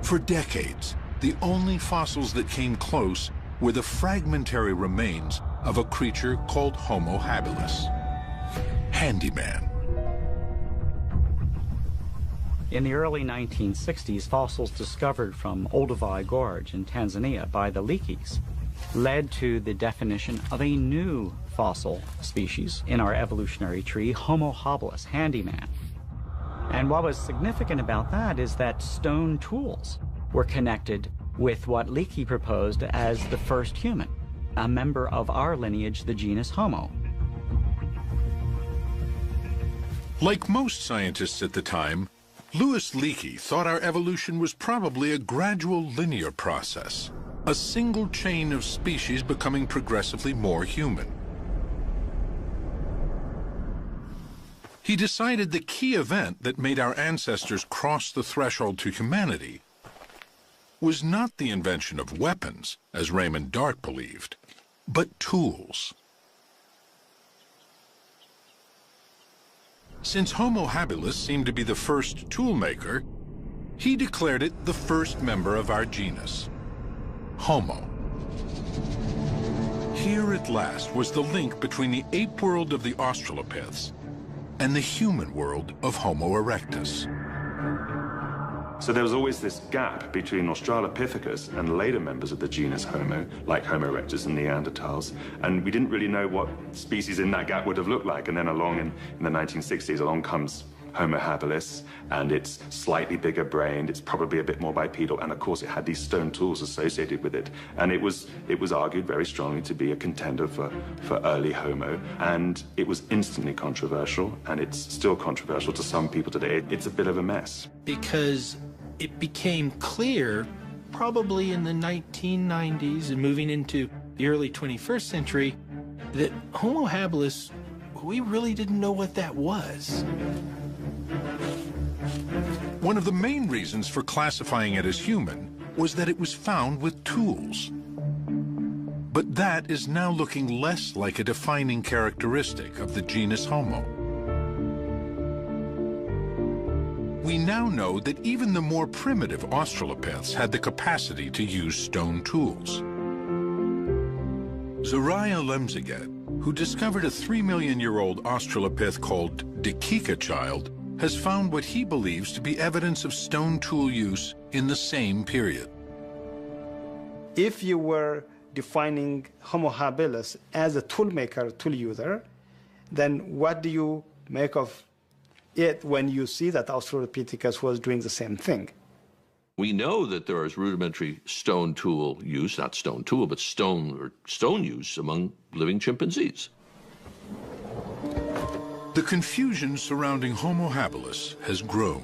For decades, the only fossils that came close were the fragmentary remains of a creature called Homo habilis, handyman. In the early 1960s, fossils discovered from Olduvai Gorge in Tanzania by the Leakeys led to the definition of a new fossil species in our evolutionary tree, Homo habilis, handyman. And what was significant about that is that stone tools were connected with what Leakey proposed as the first human, a member of our lineage, the genus Homo. Like most scientists at the time, Louis Leakey thought our evolution was probably a gradual linear process, a single chain of species becoming progressively more human. He decided the key event that made our ancestors cross the threshold to humanity was not the invention of weapons, as Raymond Dart believed, but tools. Since Homo habilis seemed to be the first toolmaker, he declared it the first member of our genus, Homo. Here at last was the link between the ape world of the Australopiths and the human world of Homo erectus. So there was always this gap between Australopithecus and later members of the genus Homo, like Homo erectus and Neanderthals, and we didn't really know what species in that gap would have looked like. And then along in the 1960s, along comes Homo habilis, and it's slightly bigger brained, it's probably a bit more bipedal, and of course it had these stone tools associated with it. And it was argued very strongly to be a contender for early Homo, and it was instantly controversial, and it's still controversial to some people today. It's a bit of a mess. Because it became clear, probably in the 1990s and moving into the early 21st century, that Homo habilis, we really didn't know what that was. One of the main reasons for classifying it as human was that it was found with tools. But that is now looking less like a defining characteristic of the genus Homo. We now know that even the more primitive Australopiths had the capacity to use stone tools. Zariah Lemzeget, who discovered a 3 million-year-old Australopith called Dikika-child, has found what he believes to be evidence of stone tool use in the same period. If you were defining Homo habilis as a tool maker, tool user, then what do you make of it when you see that Australopithecus was doing the same thing? We know that there is rudimentary stone tool use, not stone tool, but stone use among living chimpanzees. The confusion surrounding Homo habilis has grown.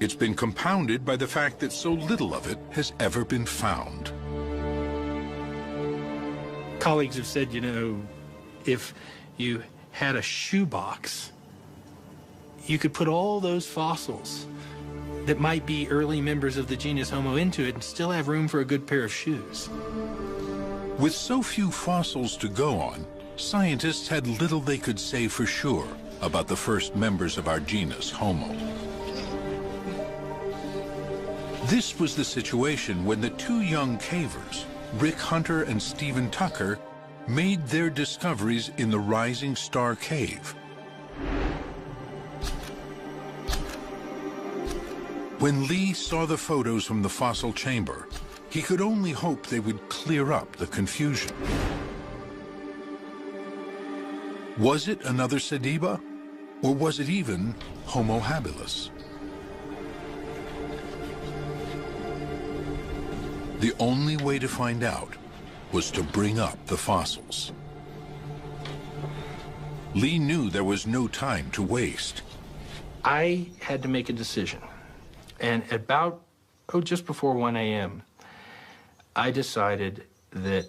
It's been compounded by the fact that so little of it has ever been found. Colleagues have said, you know, if you had a shoebox, you could put all those fossils that might be early members of the genus Homo into it and still have room for a good pair of shoes. With so few fossils to go on, scientists had little they could say for sure about the first members of our genus, Homo. This was the situation when the two young cavers, Rick Hunter and Stephen Tucker, made their discoveries in the Rising Star Cave. When Lee saw the photos from the fossil chamber, he could only hope they would clear up the confusion. Was it another Sediba, or was it even Homo habilis? The only way to find out was to bring up the fossils. Lee knew there was no time to waste. I had to make a decision. And at about, just before 1 a.m., I decided that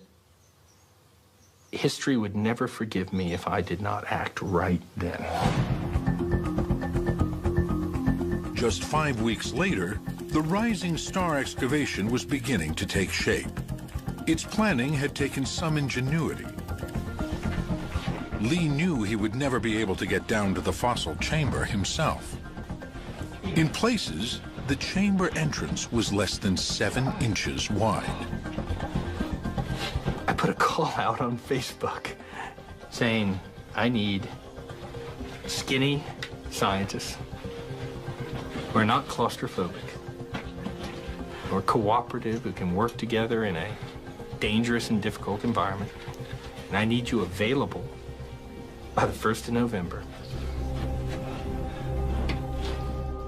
history would never forgive me if I did not act right then. Just 5 weeks later, the Rising Star excavation was beginning to take shape. Its planning had taken some ingenuity. Lee knew he would never be able to get down to the fossil chamber himself. In places, the chamber entrance was less than 7 inches wide. I put a call out on Facebook saying, I need skinny scientists who are not claustrophobic, who are cooperative, who can work together in a dangerous and difficult environment. And I need you available by the 1st of November.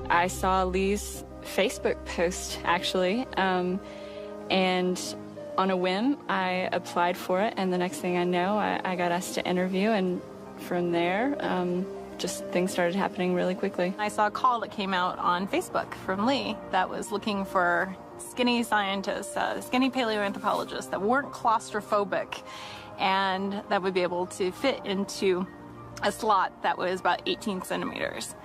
I saw Lee's Facebook post, actually, and on a whim, I applied for it, and the next thing I know, I got asked to interview, and from there, just things started happening really quickly. I saw a call that came out on Facebook from Lee that was looking for skinny scientists, skinny paleoanthropologists that weren't claustrophobic and that would be able to fit into a slot that was about 18 centimeters.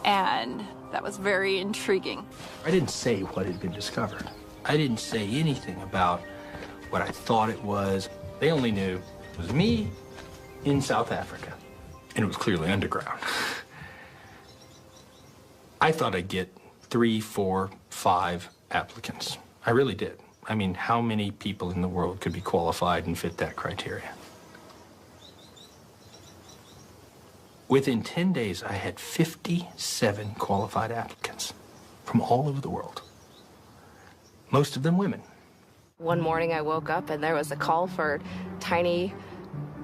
And that was very intriguing. I didn't say what had been discovered. I didn't say anything about what I thought it was. They only knew it was me in South Africa, and it was clearly underground. I thought I'd get 3, 4, 5 applicants. I really did. I mean, how many people in the world could be qualified and fit that criteria? Within 10 days, I had 57 qualified applicants from all over the world, most of them women. One morning I woke up and there was a call for tiny,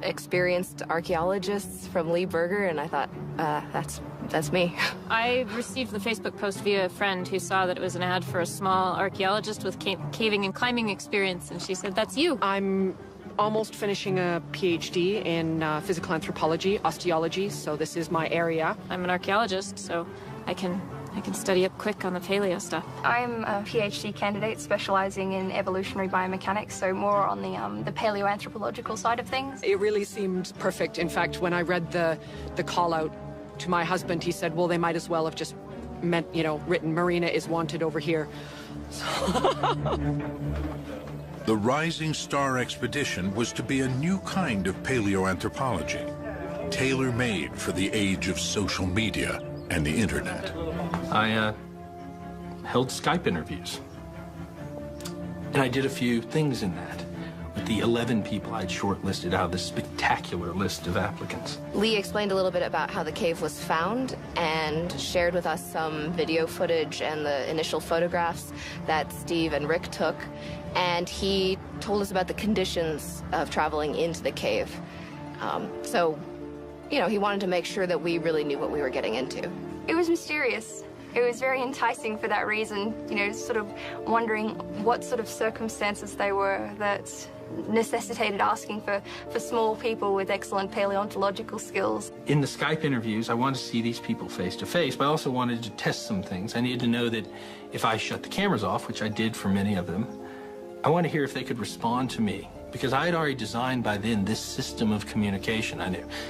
experienced archaeologists from Lee Berger, and I thought, that's me. I received the Facebook post via a friend who saw that it was an ad for a small archaeologist with caving and climbing experience, and she said, that's you. I'm almost finishing a PhD in physical anthropology, osteology, so this is my area. I'm an archaeologist, so I can study up quick on the paleo stuff. I'm a PhD candidate specializing in evolutionary biomechanics, so more on the paleoanthropological side of things. It really seemed perfect. In fact, when I read the call out to my husband, he said, well, they might as well have just written Marina is wanted over here. The Rising Star expedition was to be a new kind of paleoanthropology, tailor-made for the age of social media and the internet. I held Skype interviews, and I did a few things in that. the 11 people I'd shortlisted out of this spectacular list of applicants. Lee explained a little bit about how the cave was found and shared with us some video footage and the initial photographs that Steve and Rick took. And he told us about the conditions of traveling into the cave. So, you know, he wanted to make sure that we really knew what we were getting into. It was mysterious. It was very enticing for that reason, you know, sort of wondering what sort of circumstances they were that necessitated asking for small people with excellent paleontological skills. In the Skype interviews, I wanted to see these people face to face, but I also wanted to test some things. I needed to know that if I shut the cameras off, which I did for many of them, I wanted to hear if they could respond to me, because I had already designed by then this system of communication.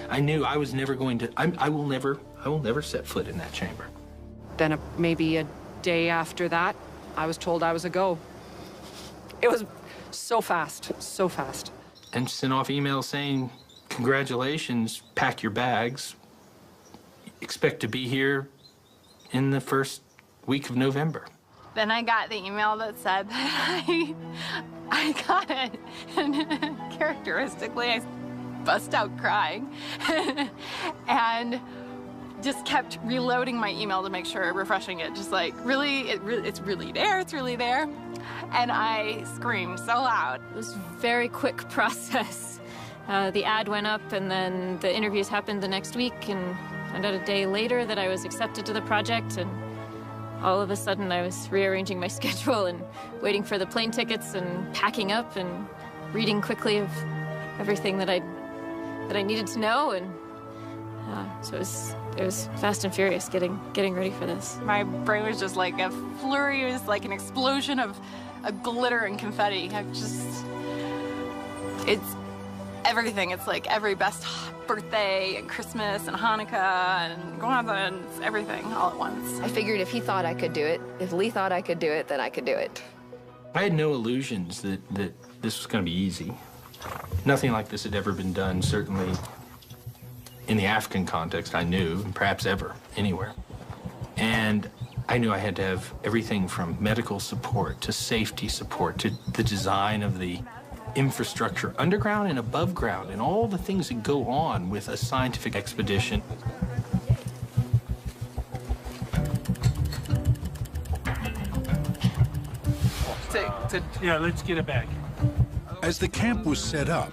I knew I was never going to, I will never set foot in that chamber. Then maybe a day after that, I was told I was a go. It was so fast, so fast. And sent off emails saying, congratulations, pack your bags, expect to be here in the first week of November. Then I got the email that said that I got it. And characteristically, I bust out crying. And just kept reloading my email to make sure, refreshing it, just like, really, it's really there, it's really there. And I screamed so loud. It was a very quick process. The ad went up and then the interviews happened the next week, and found out a day later that I was accepted to the project, and all of a sudden I was rearranging my schedule and waiting for the plane tickets and packing up and reading quickly of everything that I needed to know, and so it was fast and furious getting ready for this. My brain was just like a flurry. It was like an explosion of glitter and confetti. It's everything. It's like every best birthday and Christmas and Hanukkah and Kwanzaa, and it's everything all at once. I figured if he thought I could do it, if Lee thought I could do it, then I could do it. I had no illusions that this was going to be easy. Nothing like this had ever been done, certainly in the African context, I knew, and perhaps ever, anywhere. And I knew I had to have everything from medical support to safety support to the design of the infrastructure underground and above ground and all the things that go on with a scientific expedition. Yeah, let's get it back. As the camp was set up,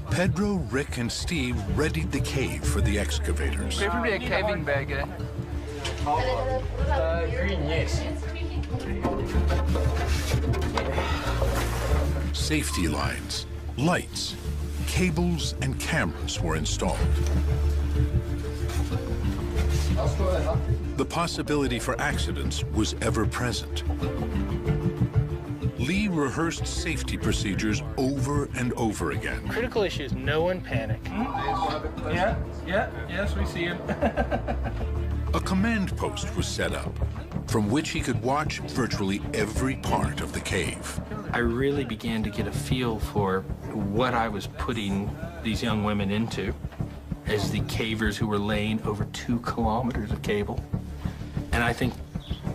Pedro, Rick, and Steve readied the cave for the excavators. Preferably a caving bag. Green, yes. Safety lines, lights, cables, and cameras were installed. The possibility for accidents was ever present. Lee rehearsed safety procedures over and over again. Critical issue is no one panic. Yes, we see him. A command post was set up, from which he could watch virtually every part of the cave. I really began to get a feel for what I was putting these young women into as the cavers who were laying over 2 kilometers of cable. And I think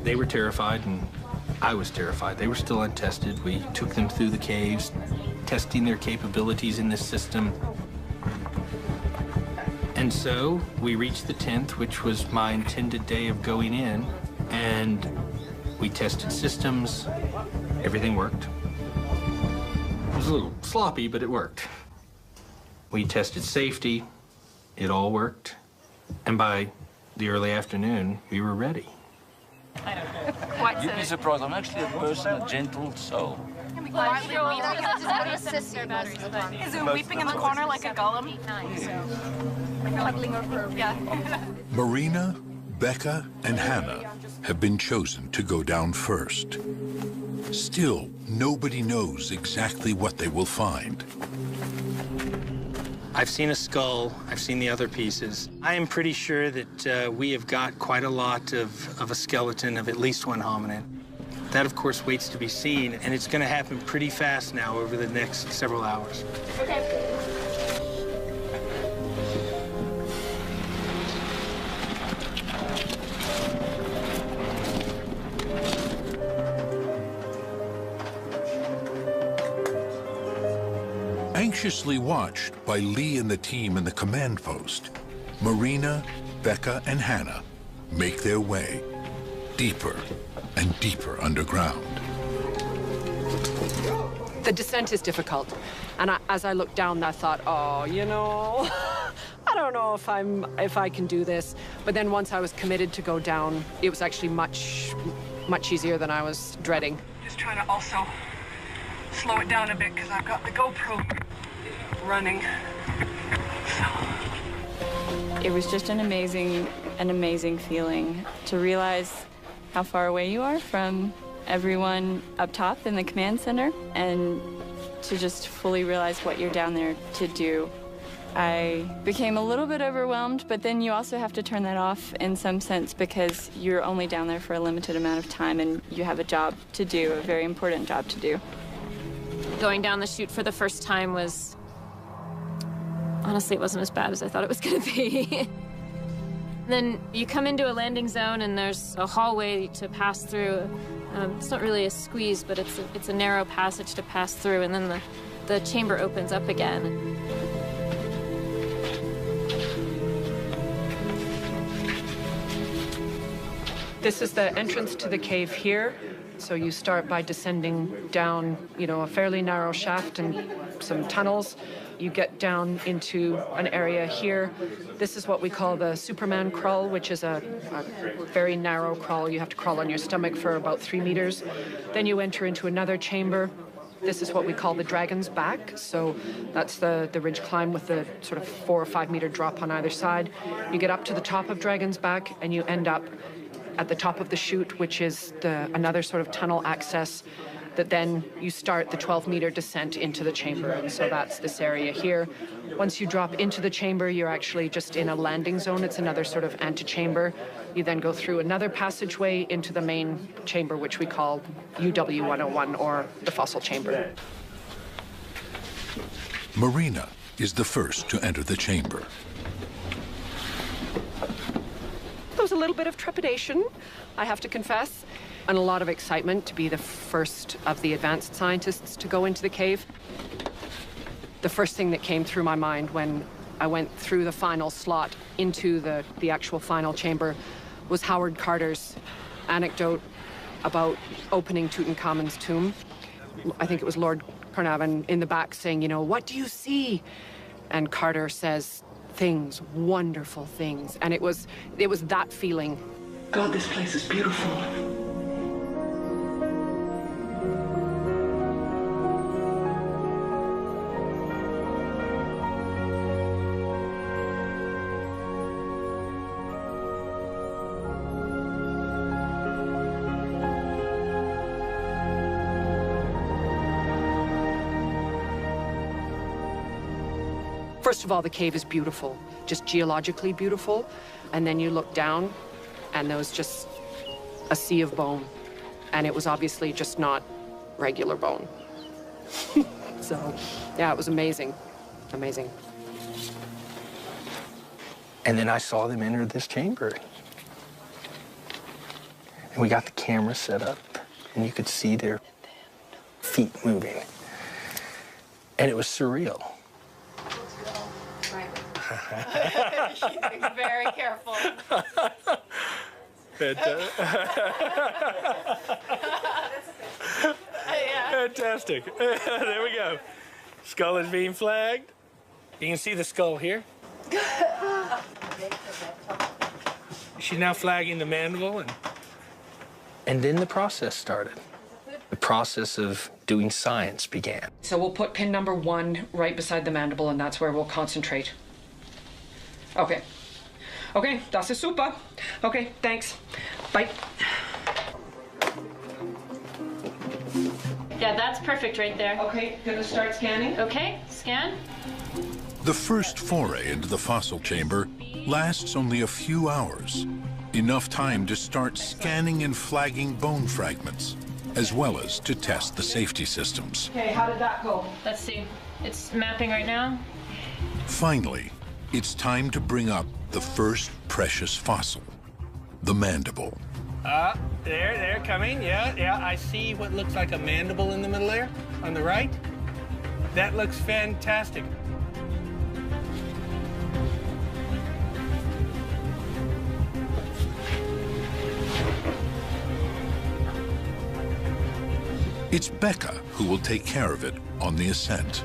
they were terrified, and I was terrified. They were still untested. We took them through the caves, testing their capabilities in this system. And so we reached the 10th, which was my intended day of going in, and we tested systems. Everything worked. It was a little sloppy, but it worked. We tested safety. It all worked. And by the early afternoon, we were ready. You'd be surprised. I'm actually a person, a gentle soul. Is it weeping in the corner like a golem? Yeah. Marina, Becca, and Hannah have been chosen to go down first. Still, nobody knows exactly what they will find. I've seen a skull. I've seen the other pieces. I am pretty sure that we have got quite a lot of a skeleton of at least one hominid. That, of course, waits to be seen, and it's going to happen pretty fast now over the next several hours. Okay. Anxiously watched by Lee and the team in the command post, Marina, Becca, and Hannah make their way deeper and deeper underground. The descent is difficult. And as I looked down, I thought, oh, you know, I don't know if I can do this. But then once I was committed to go down, it was actually much easier than I was dreading. Just trying to also slow it down a bit because I've got the GoPro running. It was just an amazing feeling to realize how far away you are from everyone up top in the command center, and to just fully realize what you're down there to do. I became a little bit overwhelmed, but then you also have to turn that off in some sense because you're only down there for a limited amount of time and you have a job to do, a very important job to do. Going down the chute for the first time was, honestly, it wasn't as bad as I thought it was going to be. Then you come into a landing zone and there's a hallway to pass through. It's not really a squeeze, but it's a narrow passage to pass through, and then the chamber opens up again. This is the entrance to the cave here. So you start by descending down, you know, a fairly narrow shaft and some tunnels. You get down into an area here. This is what we call the Superman crawl, which is a very narrow crawl. You have to crawl on your stomach for about 3 meters. Then you enter into another chamber. This is what we call the Dragon's Back. So that's the ridge climb with the sort of 4 or 5 meter drop on either side. You get up to the top of Dragon's Back and you end up at the top of the chute, which is another sort of tunnel access that then you start the 12-meter descent into the chamber. And so that's this area here. Once you drop into the chamber, you're actually just in a landing zone. It's another sort of antechamber. You then go through another passageway into the main chamber, which we call UW-101, or the fossil chamber. Marina is the first to enter the chamber. There was a little bit of trepidation, I have to confess, and a lot of excitement to be the first of the advanced scientists to go into the cave. The first thing that came through my mind when I went through the final slot into the actual final chamber was Howard Carter's anecdote about opening Tutankhamun's tomb. I think it was Lord Carnarvon in the back saying, you know, what do you see? And Carter says, things, wonderful things. And it was that feeling. God, this place is beautiful. First of all, the cave is beautiful, just geologically beautiful. And then you look down, and there was just a sea of bone. And it was obviously just not regular bone. So, yeah, it was amazing. Amazing. And then I saw them enter this chamber. And we got the camera set up, and you could see their feet moving. And it was surreal. She's very careful. Fantastic. There we go. Skull is being flagged. You can see the skull here. She's now flagging the mandible. And then the process started. The process of doing science began. So we'll put pin number 1 right beside the mandible, and that's where we'll concentrate. Okay. Okay, das ist super. Okay, thanks. Bye. Yeah, that's perfect right there. Okay, gonna start scanning. Okay, scan. The first foray into the fossil chamber lasts only a few hours, enough time to start scanning and flagging bone fragments, as well as to test the safety systems. Okay, how did that go? Let's see. It's mapping right now. Finally, it's time to bring up the first precious fossil, the mandible. They're coming. Yeah, I see what looks like a mandible in the middle there, on the right. That looks fantastic. It's Becca who will take care of it on the ascent.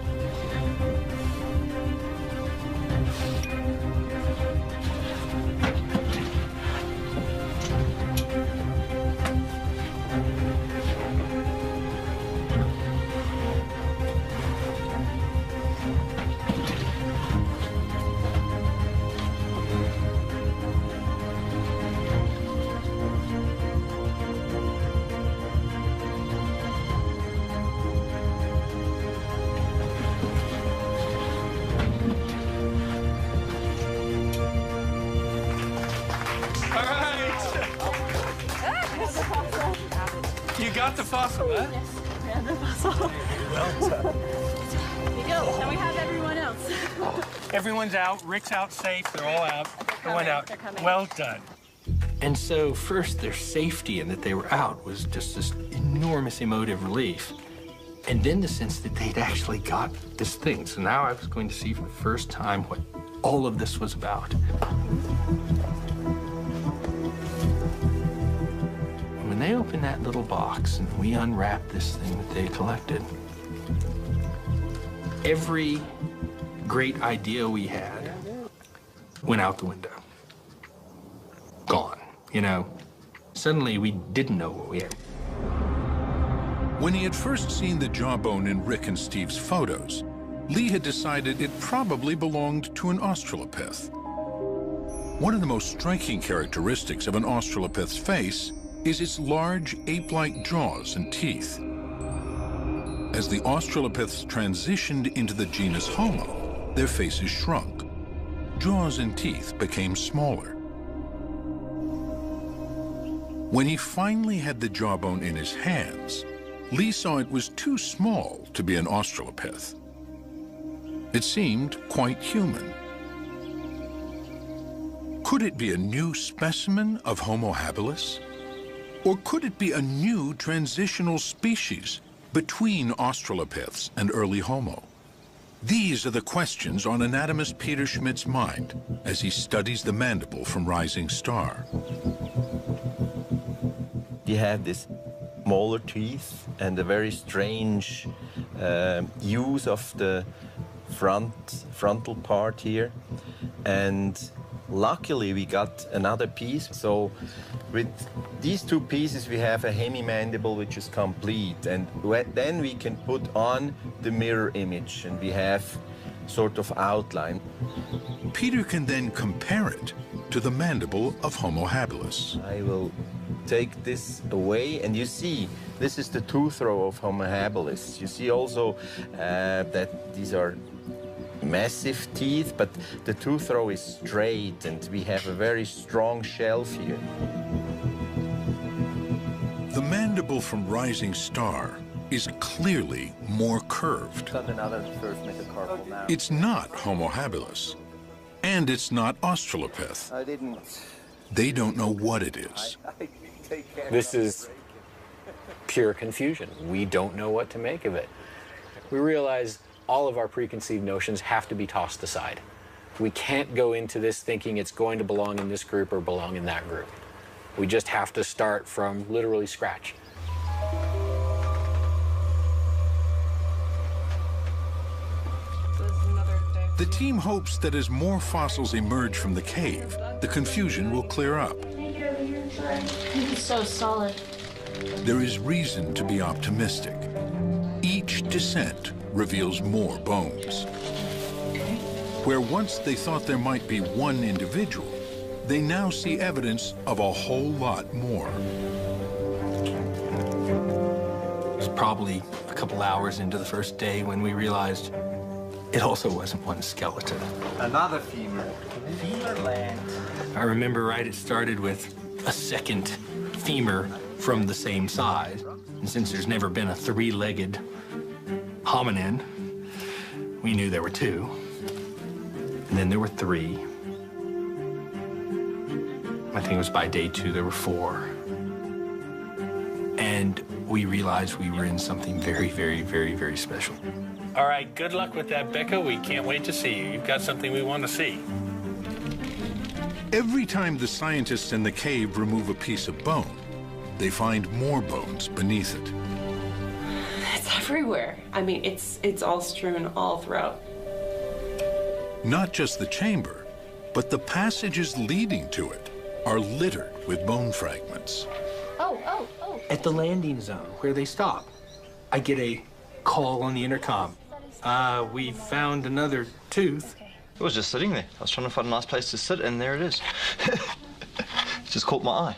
You got the fossil, huh? Yes, we have the fossil. Well done. Here we go. Now we have everyone else. Everyone's out. Rick's out safe. They're all out. They went out. They're coming. Well done. And so first their safety and that they were out was just this enormous emotive relief. And then the sense that they'd actually got this thing. So now I was going to see for the first time what all of this was about. When they opened that little box and we unwrapped this thing that they collected, every great idea we had went out the window. Gone. You know, suddenly we didn't know what we had. When he had first seen the jawbone in Rick and Steve's photos, Lee had decided it probably belonged to an Australopith. One of the most striking characteristics of an Australopith's face is its large ape-like jaws and teeth. As the Australopiths transitioned into the genus Homo, their faces shrunk. Jaws and teeth became smaller. When he finally had the jawbone in his hands, Lee saw it was too small to be an Australopith. It seemed quite human. Could it be a new specimen of Homo habilis? Or could it be a new transitional species between Australopiths and early Homo? These are the questions on anatomist Peter Schmidt's mind as he studies the mandible from Rising Star. You have this molar teeth and a very strange use of the frontal part here. And luckily we got another piece. So with these two pieces we have a hemimandible which is complete, and then we can put on the mirror image and we have sort of outline. Peter can then compare it to the mandible of Homo habilis. I will take this away, and you see this is the tooth row of Homo habilis. You see also that these are massive teeth, but the tooth row is straight and we have a very strong shelf here. The mandible from Rising Star is clearly more curved. It's not Homo habilis, and it's not Australopith. They don't know what it is. This is pure confusion. We don't know what to make of it. We realize all of our preconceived notions have to be tossed aside. We can't go into this thinking it's going to belong in this group or belong in that group. We just have to start from literally scratch. The team hopes that as more fossils emerge from the cave, the confusion will clear up. It's so solid. There is reason to be optimistic. Each descent reveals more bones. Where once they thought there might be one individual, they now see evidence of a whole lot more. It was probably a couple hours into the first day when we realized it also wasn't one skeleton. Another femur. Femur land. I remember right, it started with a second femur from the same size. And since there's never been a three-legged hominin, we knew there were two. And then there were three. I think it was by day 2 there were 4. And we realized we were in something very, very, very, very special. All right, good luck with that, Becca. We can't wait to see you. You've got something we want to see. Every time the scientists in the cave remove a piece of bone, they find more bones beneath it. It's everywhere. I mean, it's all strewn all throughout. Not just the chamber, but the passages leading to it are littered with bone fragments. Oh. At the landing zone where they stop, I get a call on the intercom. We found another tooth. It was just sitting there. I was trying to find a nice place to sit, and there it is. It just caught my eye.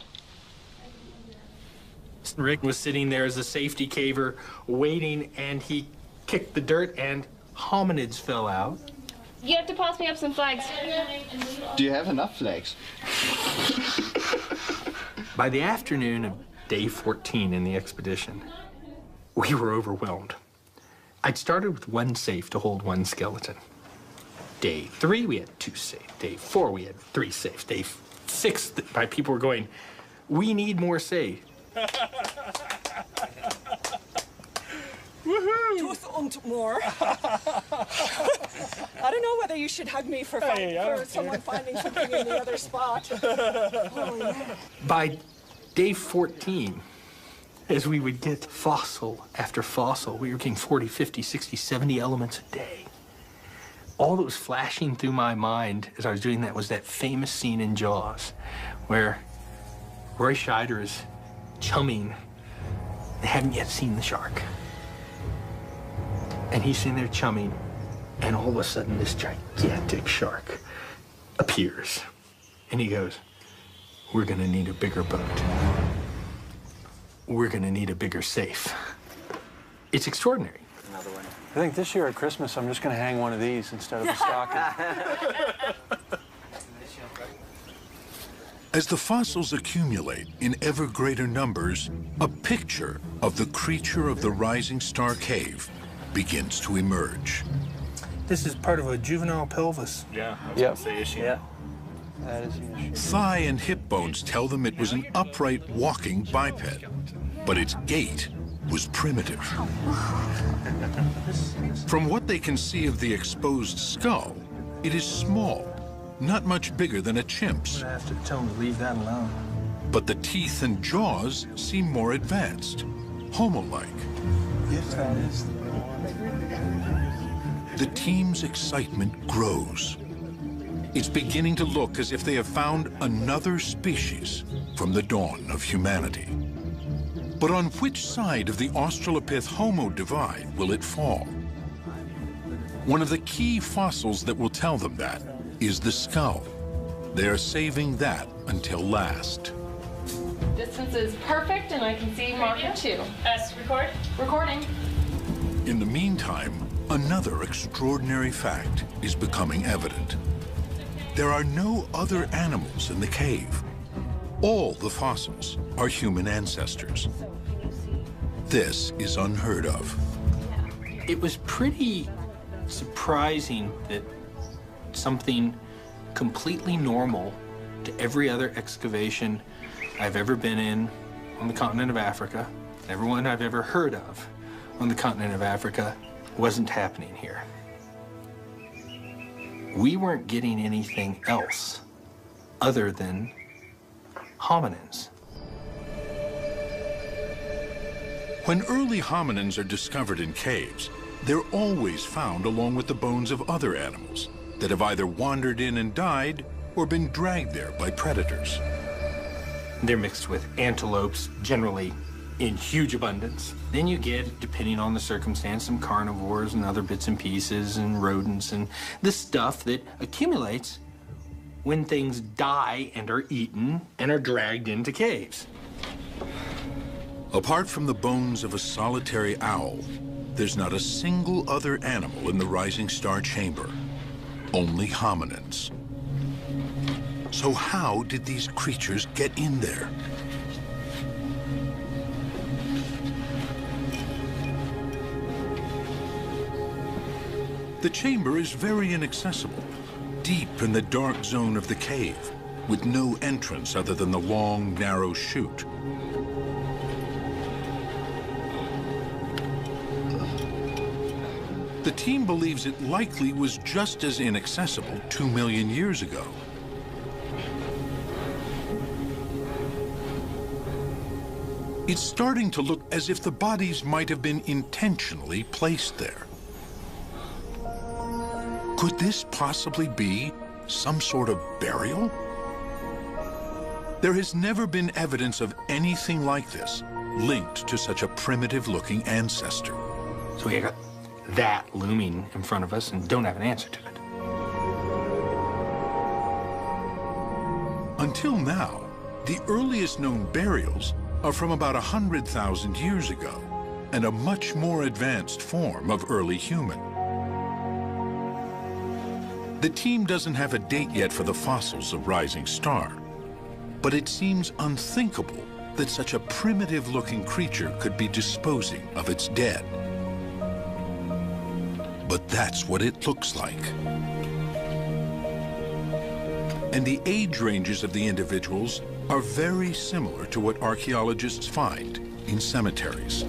Rick was sitting there as a safety caver, waiting, and he kicked the dirt, and hominids fell out. You have to pass me up some flags. Do you have enough flags? By the afternoon of day 14 in the expedition, we were overwhelmed. I'd started with one safe to hold one skeleton. Day 3, we had 2 safes. Day 4, we had 3 safes. Day 6, my people were going, we need more safes. Woohoo! Tooth und more. I don't know whether you should hug me for someone finding something in the other spot. Oh, yeah. By day 14, as we would get fossil after fossil, we were getting 40, 50, 60, 70 elements a day. All that was flashing through my mind as I was doing that was that famous scene in Jaws where Roy Scheider is chumming. They haven't yet seen the shark. And he's sitting there chumming, and all of a sudden this gigantic shark appears. And he goes, we're gonna need a bigger boat. We're gonna need a bigger safe. It's extraordinary. Another one. I think this year at Christmas, I'm just gonna hang one of these instead of a stocking. As the fossils accumulate in ever greater numbers, a picture of the creature of the Rising Star Cave begins to emerge. This is part of a juvenile pelvis. Yeah, that's the issue. Yeah. That is the issue. Thigh and hip bones tell them it was an upright walking biped, but its gait was primitive. From what they can see of the exposed skull, it is small, not much bigger than a chimp's. I have to tell them to leave that alone. But the teeth and jaws seem more advanced, Homo-like. Yes, that is the The team's excitement grows. It's beginning to look as if they have found another species from the dawn of humanity. But on which side of the Australopith-Homo divide will it fall? One of the key fossils that will tell them that is the skull. They are saving that until last. Distance is perfect, and I can see marker 2. Record? Recording. In the meantime, another extraordinary fact is becoming evident. There are no other animals in the cave. All the fossils are human ancestors. This is unheard of. It was pretty surprising that something completely normal to every other excavation I've ever been in on the continent of Africa, everyone I've ever heard of on the continent of Africa, wasn't happening here. We weren't getting anything else other than hominins. When early hominins are discovered in caves, they're always found along with the bones of other animals that have either wandered in and died or been dragged there by predators. They're mixed with antelopes, generally in huge abundance. Then you get, depending on the circumstance, some carnivores and other bits and pieces and rodents and the stuff that accumulates when things die and are eaten and are dragged into caves. Apart from the bones of a solitary owl, there's not a single other animal in the Rising Star Chamber, only hominins. So how did these creatures get in there? The chamber is very inaccessible, deep in the dark zone of the cave, with no entrance other than the long, narrow chute. The team believes it likely was just as inaccessible 2 million years ago. It's starting to look as if the bodies might have been intentionally placed there. Could this possibly be some sort of burial? There has never been evidence of anything like this linked to such a primitive-looking ancestor. So we got that looming in front of us and don't have an answer to it. Until now, the earliest known burials are from about 100,000 years ago and a much more advanced form of early human. The team doesn't have a date yet for the fossils of Rising Star, but it seems unthinkable that such a primitive-looking creature could be disposing of its dead. But that's what it looks like. And the age ranges of the individuals are very similar to what archaeologists find in cemeteries.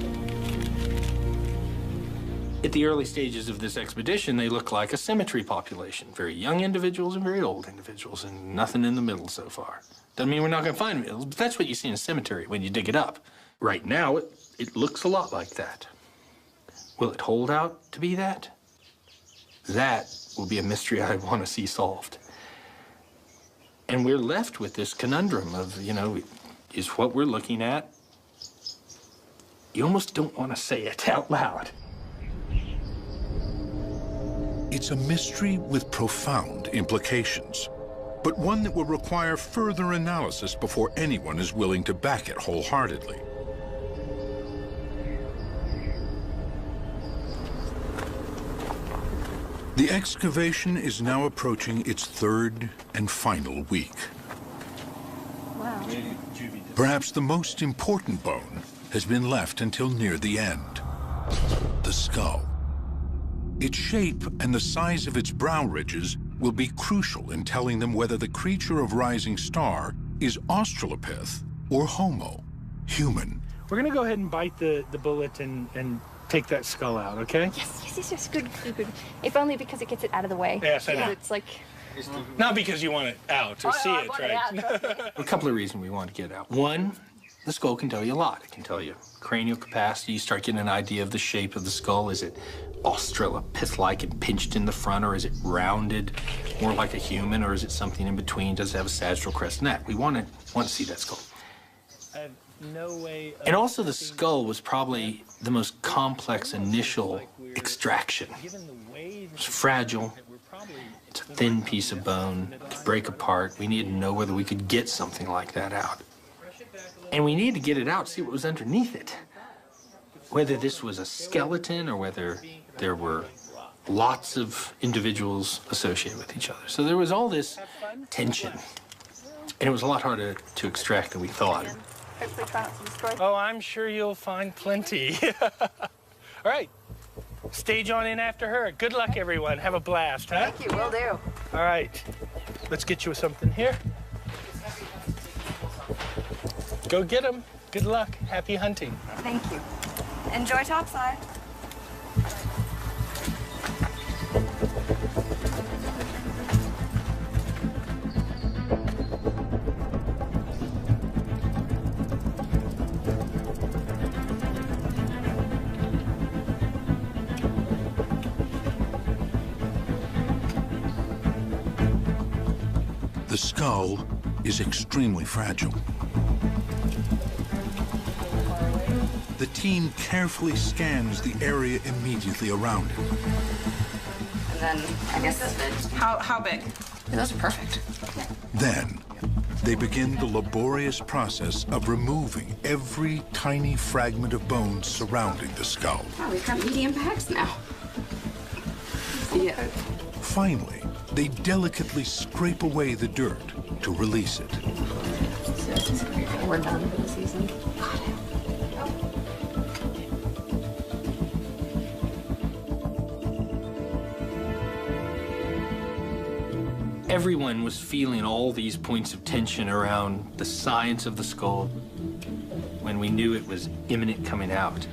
At the early stages of this expedition, they look like a cemetery population. Very young individuals and very old individuals, and nothing in the middle so far. Doesn't mean we're not going to find middles, but that's what you see in a cemetery when you dig it up. Right now, it looks a lot like that. Will it hold out to be that? That will be a mystery I want to see solved. And we're left with this conundrum of, you know, is what we're looking at, you almost don't want to say it out loud. It's a mystery with profound implications, but one that will require further analysis before anyone is willing to back it wholeheartedly. The excavation is now approaching its third and final week. Wow. Perhaps the most important bone has been left until near the end: the skull. Its shape and the size of its brow ridges will be crucial in telling them whether the creature of Rising Star is Australopith or Homo, human. We're gonna go ahead and bite the bullet and take that skull out, okay? Yes, good. If only because it gets it out of the way. Yes, I know. It's like... Not because you want it out or see it, right? A couple of reasons we want to get it out. One, the skull can tell you a lot. It can tell you cranial capacity. You start getting an idea of the shape of the skull. Is it Australopith-like and pinched in the front, or is it rounded, more like a human, or is it something in between? Does it have a sagittal crest neck? We want to see that skull. I have no way. And also, the skull was probably the most complex initial extraction. It's fragile. It's a thin piece of bone. It could break apart. We needed to know whether we could get something like that out. And we needed to get it out, see what was underneath it. Whether this was a skeleton or whether there were lots of individuals associated with each other. So there was all this tension. And it was a lot harder to extract than we thought. Oh, I'm sure you'll find plenty. All right. Stage on in after her. Good luck, everyone. Have a blast, huh? Thank you, will do. All right. Let's get you something here. Go get them. Good luck. Happy hunting. Thank you. Enjoy topside. The skull is extremely fragile. The team carefully scans the area immediately around it. And then, I guess that's it. How big? Yeah, those are perfect. Then, they begin the laborious process of removing every tiny fragment of bone surrounding the skull. Oh, we've got medium packs now. Yeah. Finally, they delicately scrape away the dirt to release it. So, we're done for the season. Everyone was feeling all these points of tension around the science of the skull when we knew it was imminent coming out.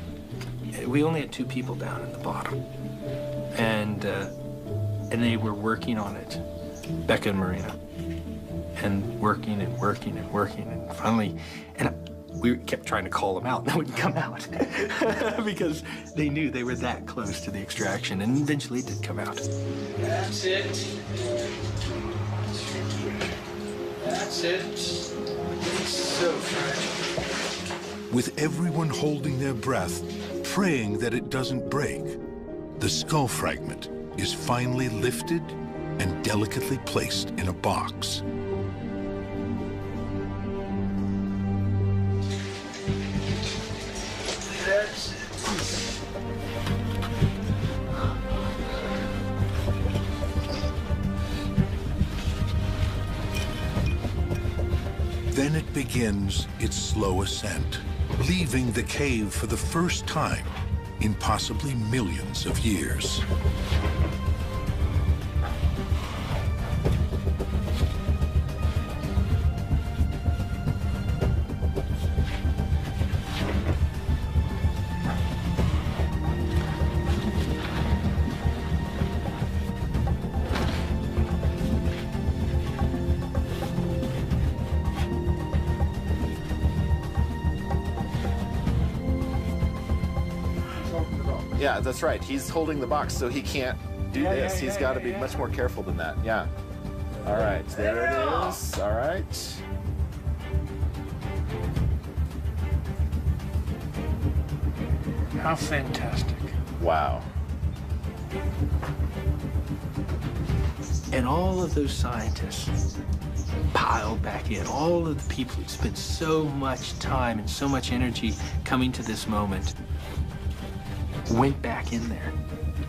We only had 2 people down at the bottom. And they were working on it, Becca and Marina, and working and working and working, and finally, we kept trying to call them out, and they wouldn't come out because they knew they were that close to the extraction, and eventually it did come out. That's it. That's it. It's so fragile. With everyone holding their breath, praying that it doesn't break, the skull fragment is finally lifted and delicately placed in a box. That's it. Then it begins its slow ascent, leaving the cave for the first time in possibly millions of years. Yeah, that's right. He's holding the box, so he can't do this. He's got to be much more careful than that. Yeah. All right, there it is. All right. How fantastic. Wow. And all of those scientists piled back in, all of the people who spent so much time and so much energy coming to this moment went back in there.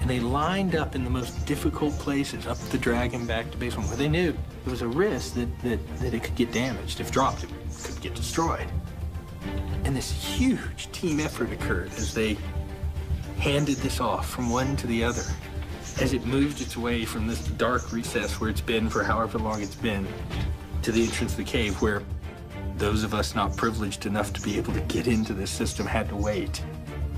And they lined up in the most difficult places, up the dragon back to basement, where they knew there was a risk that it could get damaged. If dropped, it could get destroyed. And this huge team effort occurred as they handed this off from one to the other, as it moved its way from this dark recess where it's been for however long it's been, to the entrance of the cave, where those of us not privileged enough to be able to get into this system had to wait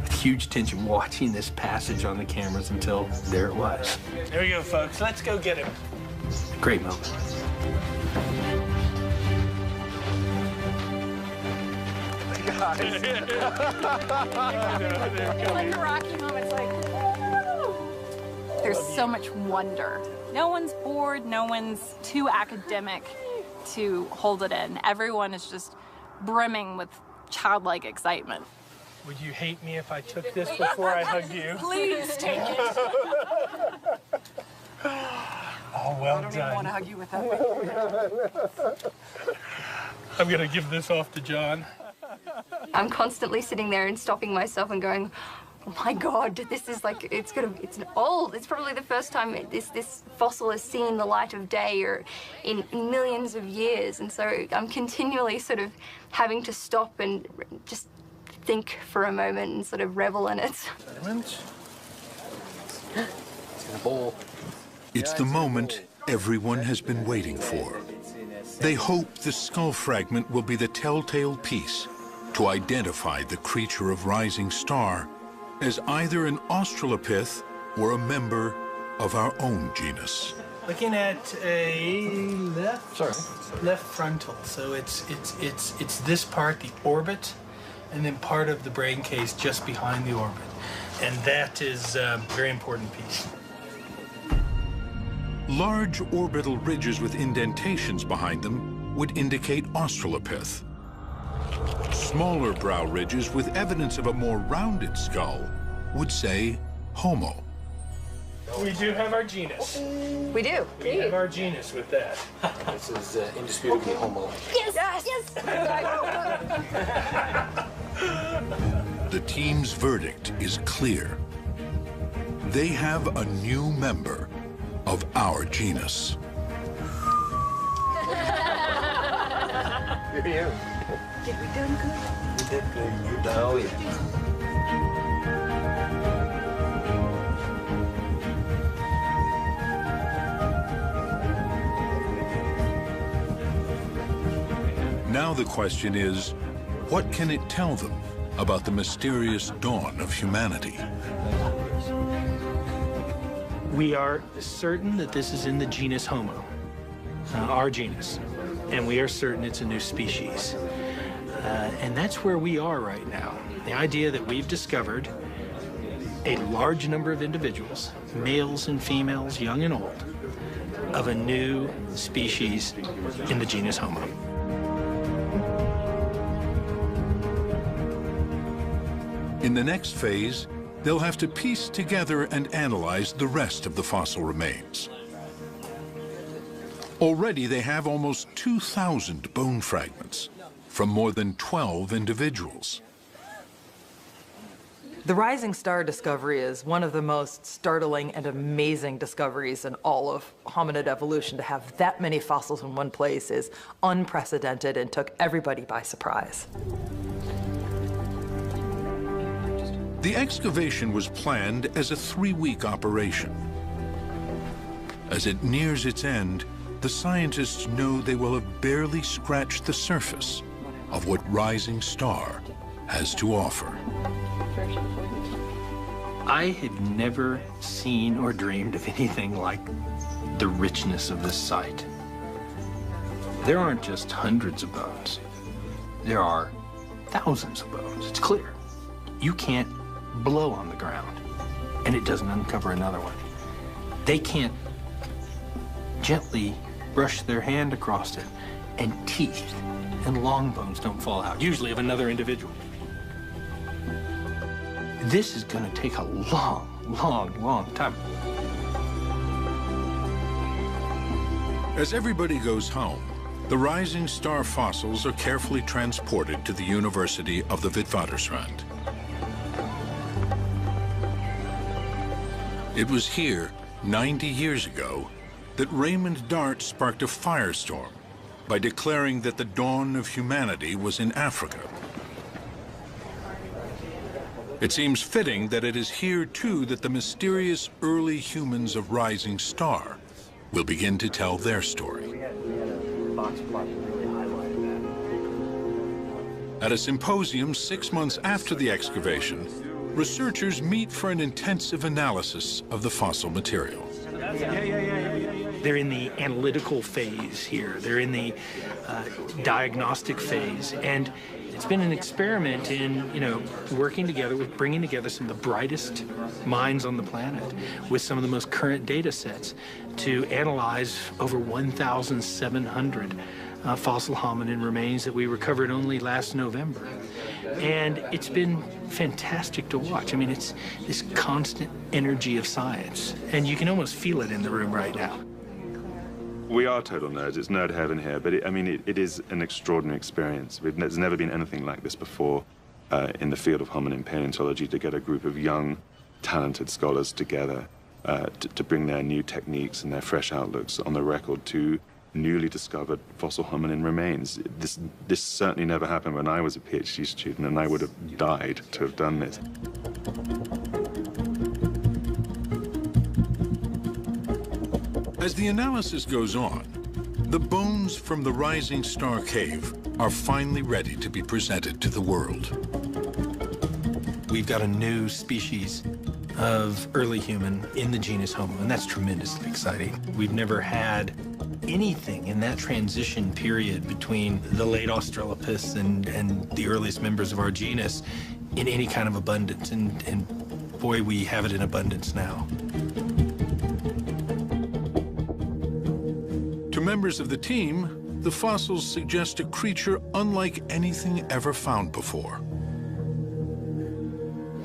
with huge tension, watching this passage on the cameras until there it was. There we go, folks. Let's go get him. Great moment. It's like a Rocky moment. It's like, woo! There's so much wonder. No one's bored. No one's too academic to hold it in. Everyone is just brimming with childlike excitement. Would you hate me if I took this before I hugged you? Please take it. Oh, well done. I don't even want to hug you without me. I'm going to give this off to John. I'm constantly sitting there and stopping myself and going, oh my God, this is like, it's old. It's probably the first time this fossil has seen the light of day or in millions of years. And so I'm continually sort of having to stop and just think for a moment and sort of revel in it. It's the moment everyone has been waiting for. They hope the skull fragment will be the telltale piece to identify the creature of Rising Star as either an Australopith or a member of our own genus. Looking at a left frontal. So it's this part, the orbit, and then part of the brain case just behind the orbit. And that is a very important piece. Large orbital ridges with indentations behind them would indicate Australopith. Smaller brow ridges with evidence of a more rounded skull would say Homo. We do have our genus. We do. We have our genus with that. This is indisputably Homo. Yes, The team's verdict is clear. They have a new member of our genus. Here you. Did we done good? You did good. Oh, yeah. Now the question is, what can it tell them about the mysterious dawn of humanity? We are certain that this is in the genus Homo, our genus, and we are certain it's a new species. And that's where we are right now. The idea that we've discovered a large number of individuals, males and females, young and old, of a new species in the genus Homo. In the next phase, they'll have to piece together and analyze the rest of the fossil remains. Already they have almost 2,000 bone fragments from more than 12 individuals. The rising star discovery is one of the most startling and amazing discoveries in all of hominid evolution. To have that many fossils in one place is unprecedented and took everybody by surprise. The excavation was planned as a 3-week operation. As it nears its end, the scientists know they will have barely scratched the surface of what Rising Star has to offer. I had never seen or dreamed of anything like the richness of this site. There aren't just hundreds of bones. There are thousands of bones. It's clear. You can't blow on the ground and it doesn't uncover another one. They can't gently brush their hand across it and teeth and long bones don't fall out, usually of another individual. This is going to take a long, long, long time. As everybody goes home, the Rising Star fossils are carefully transported to the University of the Witwatersrand. It was here, 90 years ago, that Raymond Dart sparked a firestorm by declaring that the dawn of humanity was in Africa. It seems fitting that it is here, too, that the mysterious early humans of Rising Star will begin to tell their story. At a symposium 6 months after the excavation, researchers meet for an intensive analysis of the fossil material. They're in the analytical phase here. They're in the diagnostic phase. And it's been an experiment in, working together with bringing together some of the brightest minds on the planet with some of the most current data sets to analyze over 1,700 fossil hominin remains that we recovered only last November. And it's been fantastic to watch. I mean, it's this constant energy of science, and you can almost feel it in the room right now. We are total nerds. It's nerd heaven here, but it is an extraordinary experience. There's never been anything like this before in the field of hominin paleontology, to get a group of young, talented scholars together to bring their new techniques and their fresh outlooks on the record to newly discovered fossil hominin remains. This certainly never happened when I was a PhD student, and I would have died to have done this. As the analysis goes on, the bones from the Rising Star Cave are finally ready to be presented to the world. We've got a new species of early human in the genus Homo, and that's tremendously exciting. We've never had anything in that transition period between the late Australopiths and the earliest members of our genus in any kind of abundance, and boy, we have it in abundance now. To members of the team, the fossils suggest a creature unlike anything ever found before.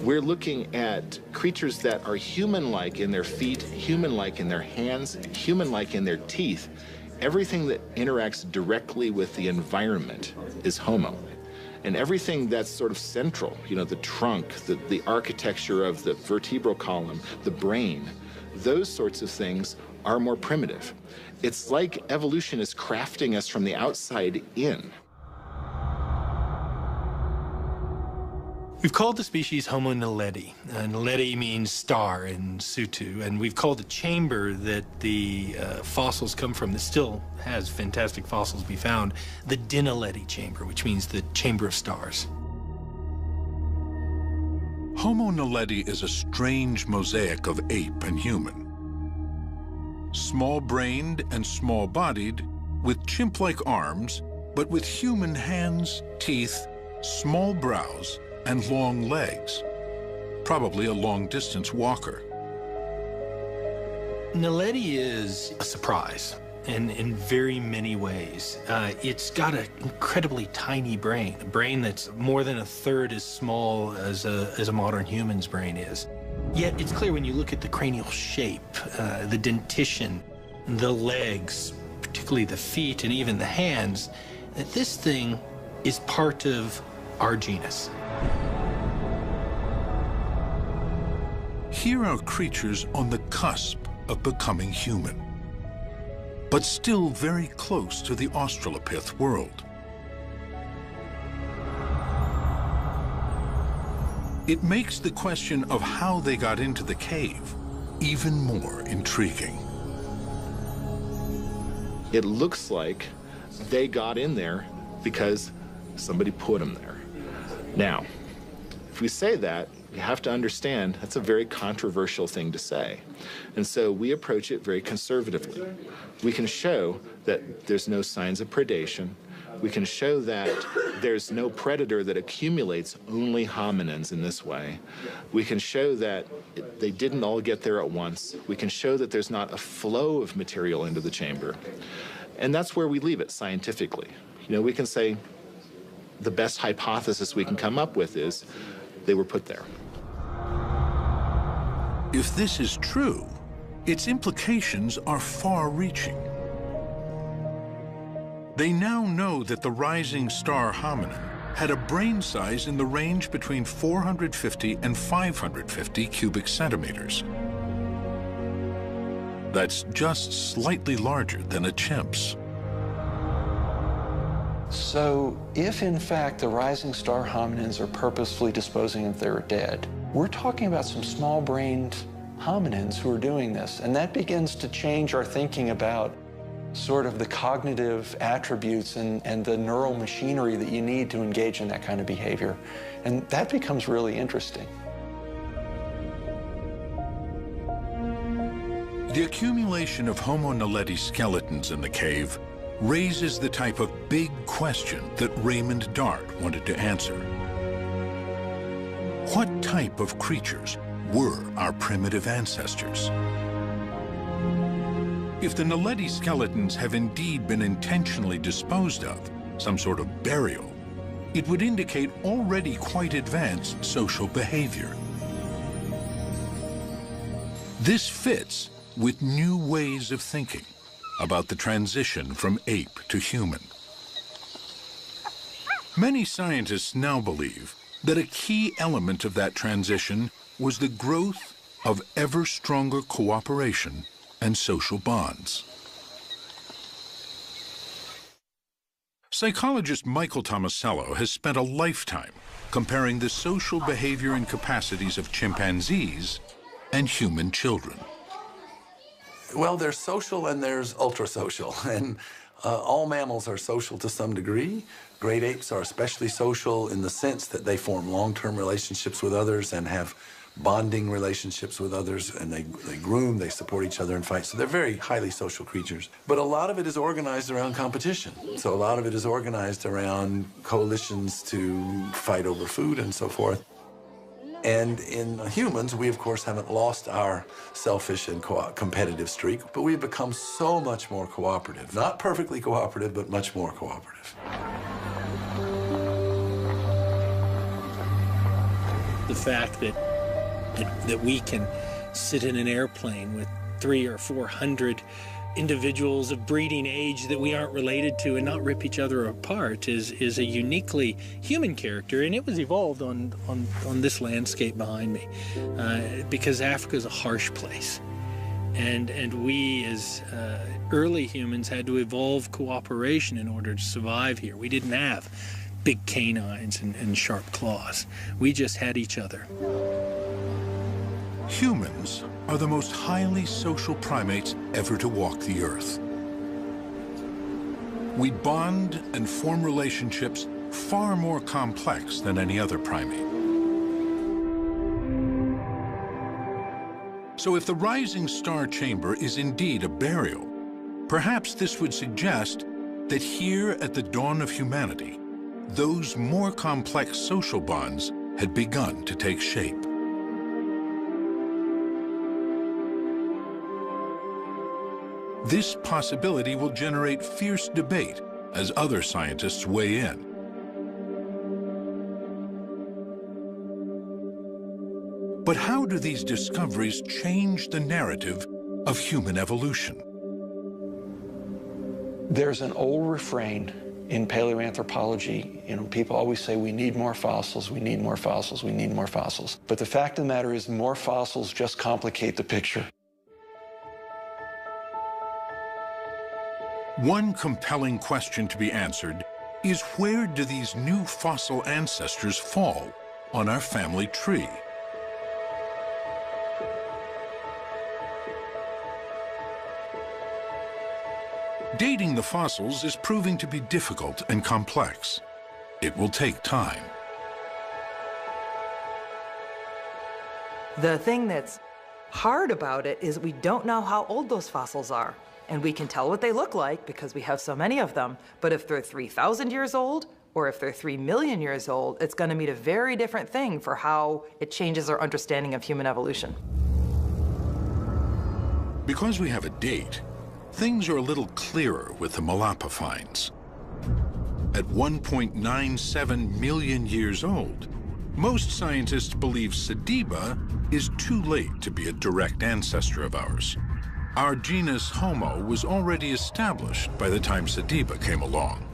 We're looking at creatures that are human-like in their feet, human-like in their hands, human-like in their teeth. Everything that interacts directly with the environment is Homo. And everything that's sort of central, the trunk, the architecture of the vertebral column, the brain, those sorts of things are more primitive. It's like evolution is crafting us from the outside in. We've called the species Homo naledi. Naledi means star in Sotho, and we've called the chamber that the fossils come from, that still has fantastic fossils be found, the Dinaledi chamber, which means the chamber of stars. Homo naledi is a strange mosaic of ape and human. small-brained and small-bodied, with chimp-like arms, but with human hands, teeth, small brows, and long legs. Probably a long-distance walker. Naledi is a surprise in very many ways. It's got an incredibly tiny brain, a brain that's more than a third as small as a modern human's brain is. Yet it's clear when you look at the cranial shape, the dentition, the legs, particularly the feet and even the hands, that this thing is part of our genus. Here are creatures on the cusp of becoming human, but still very close to the Australopith world. It makes the question of how they got into the cave even more intriguing. It looks like they got in there because somebody put them there. Now, if we say that, you have to understand that's a very controversial thing to say. And so we approach it very conservatively. We can show that there's no signs of predation. We can show that there's no predator that accumulates only hominins in this way. We can show that they didn't all get there at once. We can show that there's not a flow of material into the chamber. And that's where we leave it scientifically. You know, we can say the best hypothesis we can come up with is they were put there. If this is true, its implications are far-reaching. They now know that the rising star hominin had a brain size in the range between 450 and 550 cubic centimeters. That's just slightly larger than a chimp's. So if in fact the rising star hominins are purposefully disposing of their dead, we're talking about some small-brained hominins who are doing this, and that begins to change our thinking about sort of the cognitive attributes and the neural machinery that you need to engage in that kind of behavior. And that becomes really interesting. The accumulation of Homo naledi skeletons in the cave raises the type of big question that Raymond Dart wanted to answer. What type of creatures were our primitive ancestors? If the Naledi skeletons have indeed been intentionally disposed of, some sort of burial, it would indicate already quite advanced social behavior. This fits with new ways of thinking about the transition from ape to human. Many scientists now believe that a key element of that transition was the growth of ever stronger cooperation and social bonds. Psychologist Michael Tomasello has spent a lifetime comparing the social behavior and capacities of chimpanzees and human children. Well, there's social and there's ultra-social, and all mammals are social to some degree. Great apes are especially social in the sense that they form long-term relationships with others and have bonding relationships with others, and they groom, they support each other in fights. So they're very highly social creatures. But a lot of it is organized around competition. So a lot of it is organized around coalitions to fight over food and so forth. And in humans, we, of course, haven't lost our selfish and competitive streak, but we've become so much more cooperative. Not perfectly cooperative, but much more cooperative. The fact that we can sit in an airplane with 300 or 400 individuals of breeding age that we aren't related to and not rip each other apart is a uniquely human character, and it was evolved on this landscape behind me because Africa is a harsh place, and we as early humans had to evolve cooperation in order to survive here. We didn't have big canines and sharp claws. We just had each other. Humans are the most highly social primates ever to walk the earth. We bond and form relationships far more complex than any other primate. So if the rising star chamber is indeed a burial, perhaps this would suggest that here at the dawn of humanity, those more complex social bonds had begun to take shape. This possibility will generate fierce debate as other scientists weigh in. But how do these discoveries change the narrative of human evolution? There's an old refrain in paleoanthropology. You know, people always say, we need more fossils, we need more fossils, we need more fossils. But the fact of the matter is, more fossils just complicate the picture. One compelling question to be answered is, where do these new fossil ancestors fall on our family tree? Dating the fossils is proving to be difficult and complex. It will take time. The thing that's hard about it is we don't know how old those fossils are. And we can tell what they look like because we have so many of them. But if they're 3,000 years old, or if they're 3 million years old, it's going to mean a very different thing for how it changes our understanding of human evolution. Because we have a date, things are a little clearer with the Malapa finds. At 1.97 million years old, most scientists believe Sediba is too late to be a direct ancestor of ours. Our genus Homo was already established by the time Sediba came along.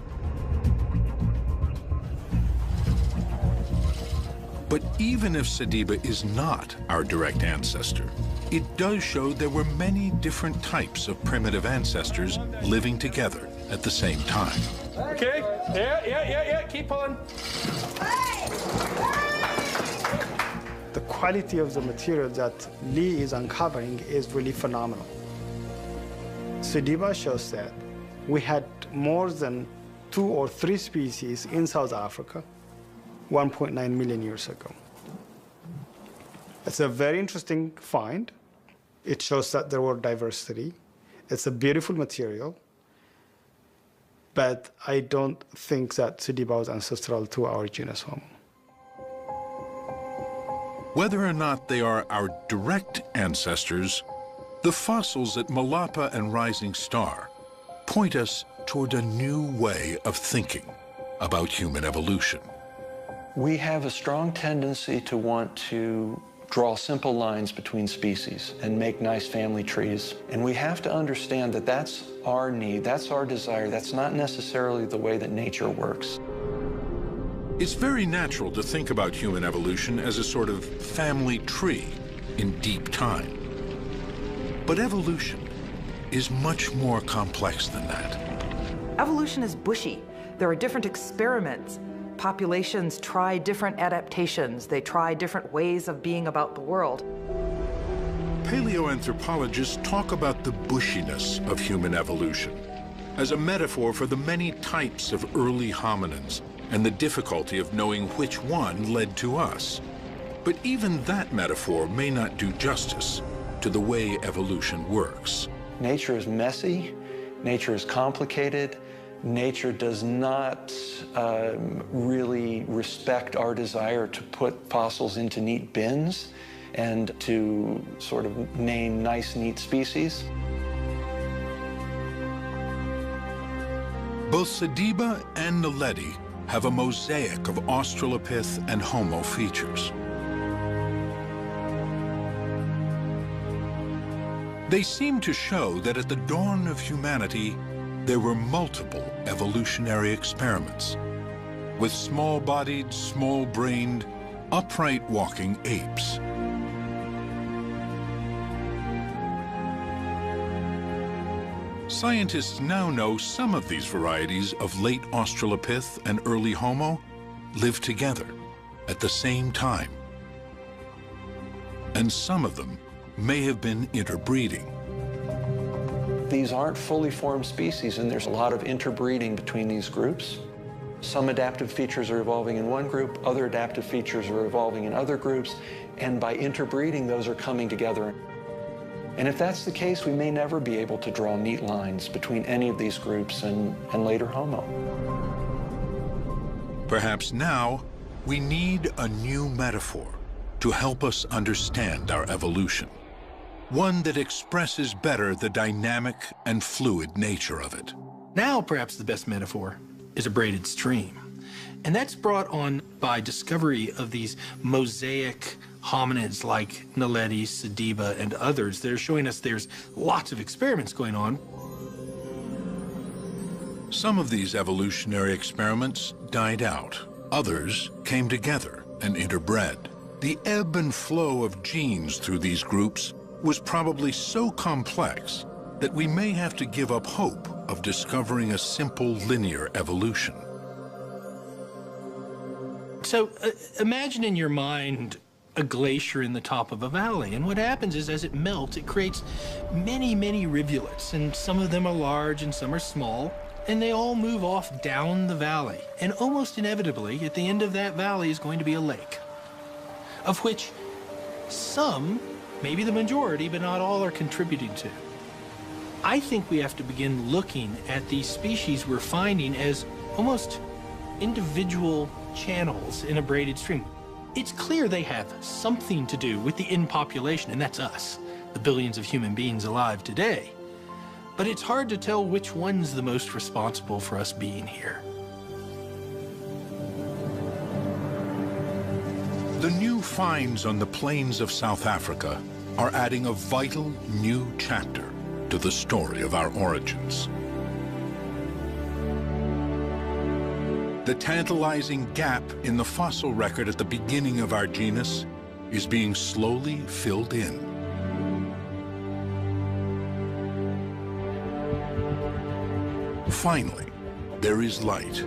But even if Sediba is not our direct ancestor, it does show there were many different types of primitive ancestors living together at the same time. Okay, yeah, keep on. The quality of the material that Lee is uncovering is really phenomenal. Sediba shows that we had more than 2 or 3 species in South Africa 1.9 million years ago. It's a very interesting find. It shows that there were diversity. It's a beautiful material, but I don't think that Sediba was ancestral to our genus Homo. Whether or not they are our direct ancestors, the fossils at Malapa and Rising Star point us toward a new way of thinking about human evolution. We have a strong tendency to want to draw simple lines between species and make nice family trees. And we have to understand that that's our need, that's our desire, that's not necessarily the way that nature works. It's very natural to think about human evolution as a sort of family tree in deep time. But evolution is much more complex than that. Evolution is bushy. There are different experiments. Populations try different adaptations. They try different ways of being about the world. Paleoanthropologists talk about the bushiness of human evolution as a metaphor for the many types of early hominins and the difficulty of knowing which one led to us. But even that metaphor may not do justice to the way evolution works. Nature is messy, nature is complicated, nature does not really respect our desire to put fossils into neat bins and to sort of name nice, neat species. Both Sediba and Naledi have a mosaic of Australopith and Homo features. They seem to show that at the dawn of humanity, there were multiple evolutionary experiments with small-bodied, small-brained, upright walking apes. Scientists now know some of these varieties of late Australopith and early Homo lived together at the same time. And some of them may have been interbreeding. These aren't fully formed species, and there's a lot of interbreeding between these groups. Some adaptive features are evolving in one group, other adaptive features are evolving in other groups, and by interbreeding, those are coming together. And if that's the case, we may never be able to draw neat lines between any of these groups and later Homo. Perhaps now we need a new metaphor to help us understand our evolution, one that expresses better the dynamic and fluid nature of it. Now, perhaps the best metaphor is a braided stream. And that's brought on by discovery of these mosaic hominids like Naledi, Sediba, and others. They're showing us there's lots of experiments going on. Some of these evolutionary experiments died out. Others came together and interbred. The ebb and flow of genes through these groups was probably so complex that we may have to give up hope of discovering a simple linear evolution. So imagine in your mind a glacier in the top of a valley, and what happens is as it melts, it creates many, many rivulets, and some of them are large and some are small, and they all move off down the valley. And almost inevitably, at the end of that valley is going to be a lake, of which some, maybe the majority, but not all, are contributing to. I think we have to begin looking at these species we're finding as almost individual channels in a braided stream. It's clear they have something to do with the end population, and that's us, the billions of human beings alive today. But it's hard to tell which one's the most responsible for us being here. The new finds on the plains of South Africa are adding a vital new chapter to the story of our origins. The tantalizing gap in the fossil record at the beginning of our genus is being slowly filled in. Finally, there is light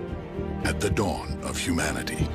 at the dawn of humanity.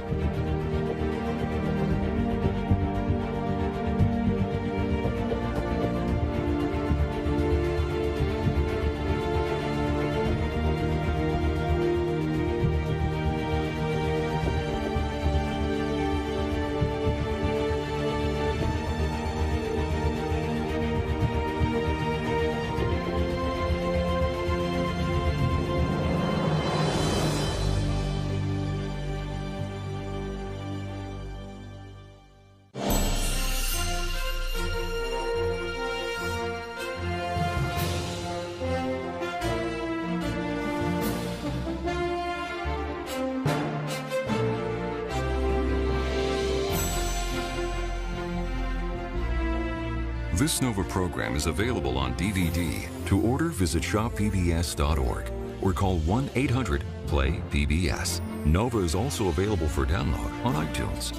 This NOVA program is available on DVD. To order, visit shoppbs.org or call 1-800-PLAY-PBS. NOVA is also available for download on iTunes.